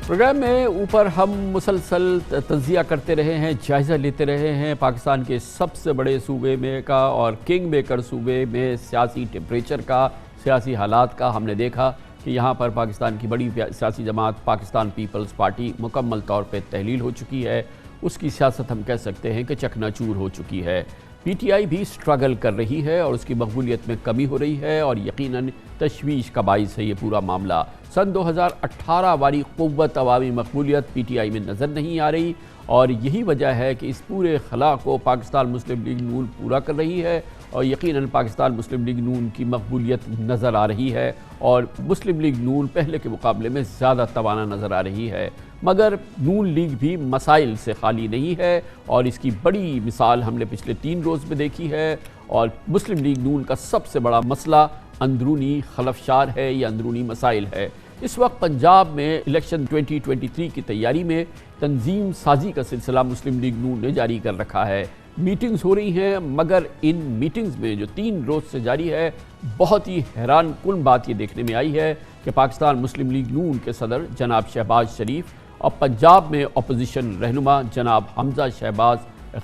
پروگرام میں اوپر ہم مسلسل تجزیہ کرتے رہے ہیں، جائزہ لیتے رہے ہیں پاکستان کے سب سے بڑے صوبے میں کا اور کنگ میکر صوبے میں سیاسی ٹیمپریچر کا، سیاسی حالات کا. ہم نے دیکھا کہ یہاں پر پاکستان کی بڑی سیاسی جماعت پاکستان پیپلز پارٹی مکمل طور پہ تحلیل ہو چکی ہے. اس کی سیاست ہم کہہ سکتے ہیں کہ چکنا چور ہو چکی ہے. پی ٹی آئی بھی سٹرگل کر رہی ہے اور اس کی مقبولیت میں کمی ہو رہی ہے، اور یقیناً تشویش کا باعث ہے یہ پورا معاملہ. سن 2018 والی قوت عوامی مقبولیت پی ٹی آئی میں نظر نہیں آ رہی، اور یہی وجہ ہے کہ اس پورے خلا کو پاکستان مسلم لیگ نون پورا کر رہی ہے، اور یقیناً پاکستان مسلم لیگ نون کی مقبولیت نظر آ رہی ہے، اور مسلم لیگ نون پہلے کے مقابلے میں زیادہ توانا نظر آ رہی ہے. مگر نون لیگ بھی مسائل سے خالی نہیں ہے، اور اس کی بڑی مثال ہم نے پچھلے 3 روز میں دیکھی ہے. اور مسلم لیگ نون کا سب سے بڑا مسئلہ اندرونی خلفشار ہے یا اندرونی مسائل ہے. اس وقت پنجاب میں الیکشن 2023 کی تیاری میں تنظیم سازی کا سلسلہ مسلم لیگ نون نے جاری کر رکھا ہے۔ میٹنگز ہو رہی ہیں، مگر ان میٹنگز میں جو 3 روز سے جاری ہے، بہت ہی حیران کن بات یہ دیکھنے میں آئی ہے کہ پاکستان مسلم لیگ نون کے صدر جناب شہباز شریف اور پنجاب میں اپوزیشن رہنما جناب حمزہ شہباز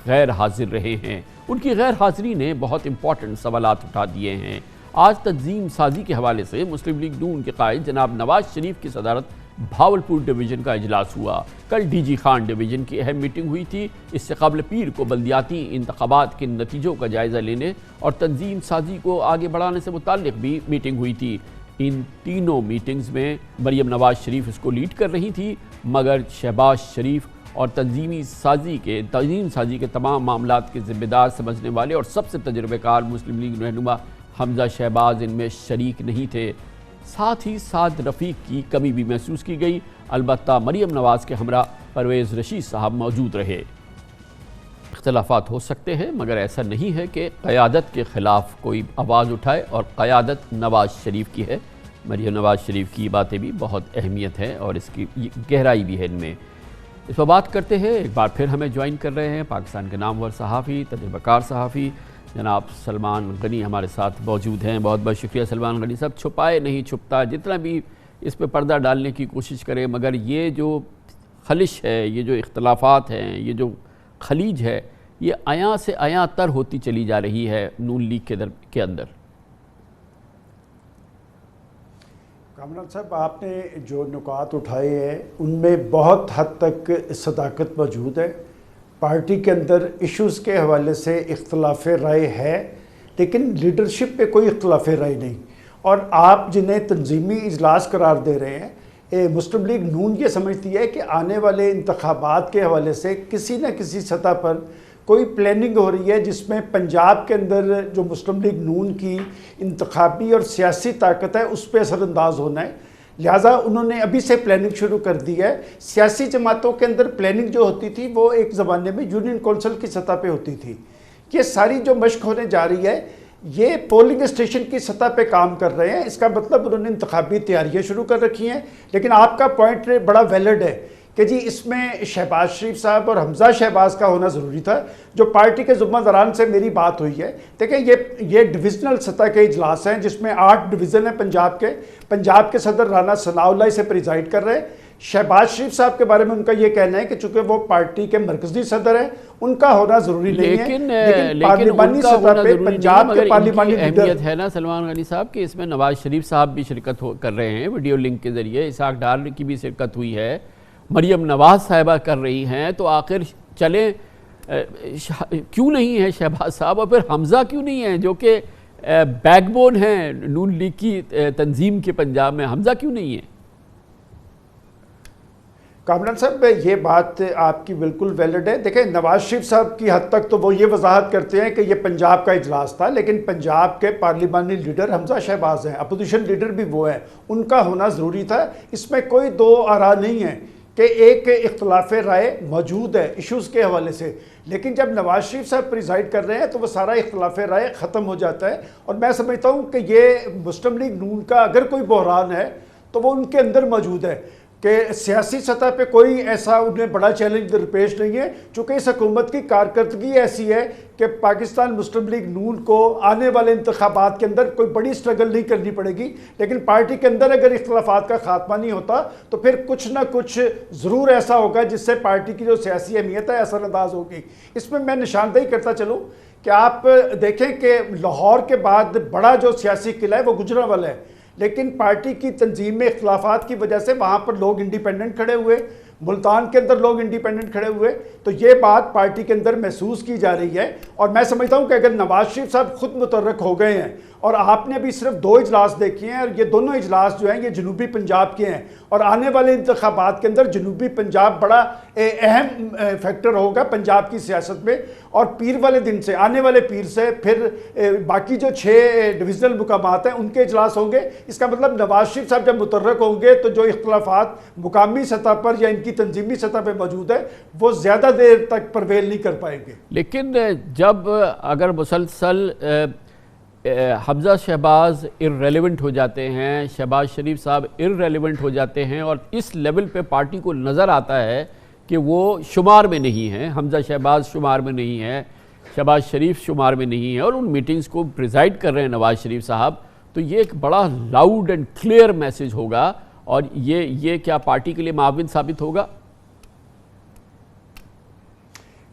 غیر حاضر رہے ہیں۔ ان کی غیر حاضری نے بہت امپورٹنٹ سوالات اٹھا دیے ہیں۔ آج تنظیم سازی کے حوالے سے مسلم لیگ نون کے قائد جناب نواز شریف کی صدارت بھاولپور ڈویژن کا اجلاس ہوا۔ کل ڈی جی خان ڈویژن کی اہم میٹنگ ہوئی تھی۔ اس سے قبل پیر کو بلدیاتی انتخابات کے نتیجوں کا جائزہ لینے اور تنظیم سازی کو آگے بڑھانے سے متعلق بھی میٹنگ ہوئی تھی۔ ان تینوں میٹنگز میں مریم نواز شریف اس کو لیڈ کر رہی تھی، مگر شہباز شریف اور تنظیم سازی کے تمام معاملات کے ذمہ دار سمجھنے والے اور سب سے تجربہ کار مسلم لیگ رہنما حمزہ شہباز ان میں شریک نہیں تھے۔ ساتھ ہی سعد رفیق کی کمی بھی محسوس کی گئی، البتہ مریم نواز کے ہمراہ پرویز رشید صاحب موجود رہے۔ اختلافات ہو سکتے ہیں، مگر ایسا نہیں ہے کہ قیادت کے خلاف کوئی آواز اٹھائے، اور قیادت نواز شریف کی ہے۔ مریم نواز شریف کی باتیں بھی بہت اہمیت ہے اور اس کی گہرائی بھی ہے ان میں۔ اس پر بات کرتے ہیں، ایک بار پھر ہمیں جوائن کر رہے ہیں پاکستان کے نامور صحافی، تجربہ کار صحافی جناب سلمان غنی ہمارے ساتھ موجود ہیں۔ بہت بہت شکریہ سلمان غنی صاحب۔ چھپائے نہیں چھپتا، جتنا بھی اس پہ پردہ ڈالنے کی کوشش کریں، مگر یہ جو خلش ہے، یہ جو اختلافات ہیں، یہ جو خلیج ہے، یہ عیاں سے عیاں تر ہوتی چلی جا رہی ہے نون لیگ کے اندر۔ کامران صاحب، آپ نے جو نکات اٹھائے ہیں ان میں بہت حد تک صداقت موجود ہے۔ پارٹی کے اندر ایشوز کے حوالے سے اختلاف رائے ہے، لیکن لیڈرشپ پہ کوئی اختلاف رائے نہیں۔ اور آپ جنہیں تنظیمی اجلاس قرار دے رہے ہیں، مسلم لیگ نون یہ سمجھتی ہے کہ آنے والے انتخابات کے حوالے سے کسی نہ کسی سطح پر کوئی پلاننگ ہو رہی ہے جس میں پنجاب کے اندر جو مسلم لیگ نون کی انتخابی اور سیاسی طاقت ہے اس پہ اثر انداز ہونا ہے۔ لہٰذا انہوں نے ابھی سے پلاننگ شروع کر دی ہے۔ سیاسی جماعتوں کے اندر پلاننگ جو ہوتی تھی وہ ایک زمانے میں یونین کونسل کی سطح پہ ہوتی تھی۔ یہ ساری جو مشق ہونے جا رہی ہے یہ پولنگ اسٹیشن کی سطح پہ کام کر رہے ہیں۔ اس کا مطلب انہوں نے انتخابی تیاریاں شروع کر رکھی ہیں۔ لیکن آپ کا پوائنٹ بڑا ویلڈ ہے کہ جی اس میں شہباز شریف صاحب اور حمزہ شہباز کا ہونا ضروری تھا۔ جو پارٹی کے ذمہ داران سے میری بات ہوئی ہے، دیکھیں یہ ڈویژنل سطح کے اجلاس ہیں جس میں 8 ڈویژن ہیں پنجاب کے صدر رانا ثناء اللہ اسے پریزائڈ کر رہے ہیں۔ شہباز شریف صاحب کے بارے میں ان کا یہ کہنا ہے کہ چونکہ وہ پارٹی کے مرکزی صدر ہیں ان کا ہونا ضروری نہیں ہے، لیکن پارلیمانی سطح پہ پنجاب کے پارلیمانی اہمیت ہے نا سلمان غنی صاحب کہ اس میں نواز شریف صاحب بھی شرکت کر رہے ہیں ویڈیو لنک کے ذریعے، اسحاق ڈار کی بھی شرکت ہوئی ہے، مریم نواز صاحبہ کر رہی ہیں، تو آخر چلیں کیوں نہیں ہے شہباز صاحب، اور پھر حمزہ کیوں نہیں ہے جو کہ بیک بون ہیں نون لیگ کی تنظیم کے پنجاب میں، حمزہ کیوں نہیں ہے؟ کامران صاحب یہ بات آپ کی بالکل ویلڈ ہے۔ دیکھیں نواز شریف صاحب کی حد تک تو وہ یہ وضاحت کرتے ہیں کہ یہ پنجاب کا اجلاس تھا، لیکن پنجاب کے پارلیمانی لیڈر حمزہ شہباز ہیں، اپوزیشن لیڈر بھی وہ ہیں، ان کا ہونا ضروری تھا۔ اس میں کوئی دو آراء نہیں ہے کہ ایک اختلاف رائے موجود ہے ایشوز کے حوالے سے، لیکن جب نواز شریف صاحب پریزائڈ کر رہے ہیں تو وہ سارا اختلاف رائے ختم ہو جاتا ہے۔ اور میں سمجھتا ہوں کہ یہ مسلم لیگ نون کا اگر کوئی بحران ہے تو وہ ان کے اندر موجود ہے کہ سیاسی سطح پہ کوئی ایسا انہیں بڑا چیلنج درپیش نہیں ہے، چونکہ اس حکومت کی کارکردگی ایسی ہے کہ پاکستان مسلم لیگ نون کو آنے والے انتخابات کے اندر کوئی بڑی سٹرگل نہیں کرنی پڑے گی، لیکن پارٹی کے اندر اگر اختلافات کا خاتمہ نہیں ہوتا تو پھر کچھ نہ کچھ ضرور ایسا ہوگا جس سے پارٹی کی جو سیاسی اہمیت ہے اثر انداز ہوگی۔ اس میں نشاندہی کرتا چلوں کہ آپ دیکھیں کہ لاہور کے بعد بڑا جو سیاسی قلعہ ہے وہ گجرانوالہ ہے، لیکن پارٹی کی تنظیم میں اختلافات کی وجہ سے وہاں پر لوگ انڈیپینڈنٹ کھڑے ہوئے، ملتان کے اندر لوگ انڈیپینڈنٹ کھڑے ہوئے، تو یہ بات پارٹی کے اندر محسوس کی جا رہی ہے۔ اور میں سمجھتا ہوں کہ اگر نواز شریف صاحب خود متحرک ہو گئے ہیں، اور آپ نے ابھی صرف 2 اجلاس دیکھے ہیں اور یہ دونوں اجلاس جو ہیں یہ جنوبی پنجاب کے ہیں، اور آنے والے انتخابات کے اندر جنوبی پنجاب بڑا اہم فیکٹر ہوگا پنجاب کی سیاست میں، اور پیر والے دن سے آنے والے پیر سے پھر باقی جو 6 ڈویژنل مقامات ہیں ان کے اجلاس ہوں گے۔ اس کا مطلب نواز شریف صاحب جب متحرک ہوں گے تو جو اختلافات مقامی سطح پر یا ان کی تنظیمی سطح پہ موجود ہے وہ زیادہ دیر تک پرویل نہیں کر پائیں گے۔ لیکن جب اگر مسلسل حمزہ شہباز ارریلیونٹ ہو جاتے ہیں، شہباز شریف صاحب ارریلیونٹ ہو جاتے ہیں، اور اس لیول پہ پارٹی کو نظر آتا ہے کہ وہ شمار میں نہیں ہیں، حمزہ شہباز شمار میں نہیں ہے، شہباز شریف شمار میں نہیں ہے، اور ان میٹنگز کو پریزائڈ کر رہے ہیں نواز شریف صاحب، تو یہ ایک بڑا لاؤڈ اینڈ کلیئر میسج ہوگا، اور یہ کیا پارٹی کے لیے معاون ثابت ہوگا؟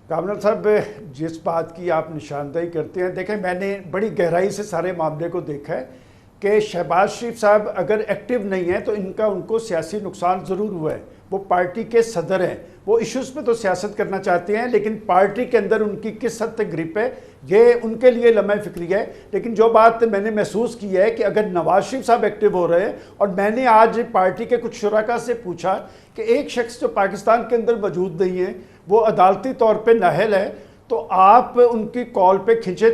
کامران صاحب جس بات کی آپ نشاندہی کرتے ہیں، دیکھیں میں نے بڑی گہرائی سے سارے معاملے کو دیکھا ہے کہ شہباز شریف صاحب اگر ایکٹیو نہیں ہیں تو ان کو سیاسی نقصان ضرور ہوا ہے. وہ پارٹی کے صدر ہیں، وہ ایشوز پہ تو سیاست کرنا چاہتے ہیں، لیکن پارٹی کے اندر ان کی کس حد تک گرپ ہے یہ ان کے لیے لمحہ فکری ہے. لیکن جو بات میں نے محسوس کی ہے کہ اگر نواز شریف صاحب ایکٹیو ہو رہے ہیں، اور میں نے آج پارٹی کے کچھ شرکاء سے پوچھا کہ ایک شخص جو پاکستان کے اندر موجود نہیں ہے، وہ عدالتی طور پہ نااہل ہے، تو آپ ان کی کال پہ کھنچے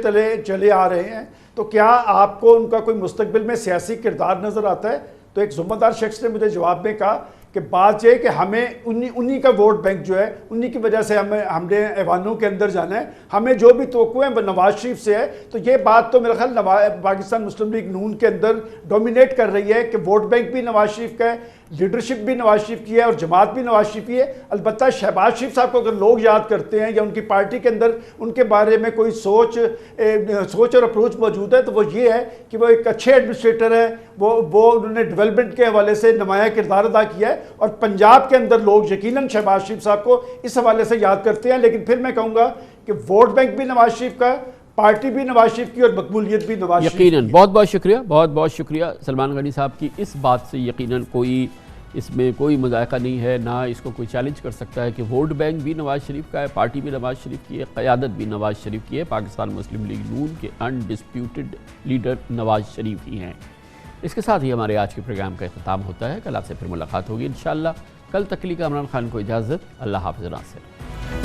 چلے آ رہے ہیں، تو کیا آپ کو ان کا کوئی مستقبل میں سیاسی کردار نظر آتا ہے؟ تو ایک ذمہ دار شخص نے مجھے جواب میں کہا کہ بات یہ کہ ہمیں انہی کا ووٹ بینک جو ہے، انہی کی وجہ سے ہم نے ایوانوں کے اندر جانا ہے، ہمیں جو بھی توقع ہے وہ نواز شریف سے ہے. تو یہ بات تو میرا خیال پاکستان مسلم لیگ نون کے اندر ڈومینیٹ کر رہی ہے کہ ووٹ بینک بھی نواز شریف کا ہے، لیڈرشپ بھی نواز شریف کی ہے، اور جماعت بھی نواز شریف کی ہے. البتہ شہباز شریف صاحب کو اگر لوگ یاد کرتے ہیں یا ان کی پارٹی کے اندر ان کے بارے میں کوئی سوچ اور اپروچ موجود ہے تو وہ یہ ہے کہ وہ ایک اچھے ایڈمنسٹریٹر ہیں، وہ انہوں نے ڈیولپمنٹ کے حوالے سے نمایاں کردار ادا کیا ہے، اور پنجاب کے اندر لوگ یقیناً شہباز شریف صاحب کو اس حوالے سے یاد کرتے ہیں. لیکن پھر میں کہوں گا کہ ووٹ بینک بھی نواز شریف کا، پارٹی بھی نواز شریف کی، اور مقبولیت بھی نواز شریف کی. یقیناً بہت بہت شکریہ سلمان غنی صاحب کی اس بات سے. یقیناً اس میں کوئی مذائقہ نہیں ہے، نہ اس کو کوئی چیلنج کر سکتا ہے کہ ووٹ بینک بھی نواز شریف کا ہے، پارٹی بھی نواز شریف کی ہے، قیادت بھی نواز شریف کی ہے. پاکستان مسلم لیگ نون کے انڈسپیوٹڈ لیڈر نواز شریف ہی ہیں. اس کے ساتھ ہی ہمارے آج کے پروگرام کا اختتام ہوتا ہے. کل آپ سے پھر ملاقات ہوگی انشاءاللہ. کل تک کے لیے کامران خان کو اجازت. اللہ حافظ. ناصر.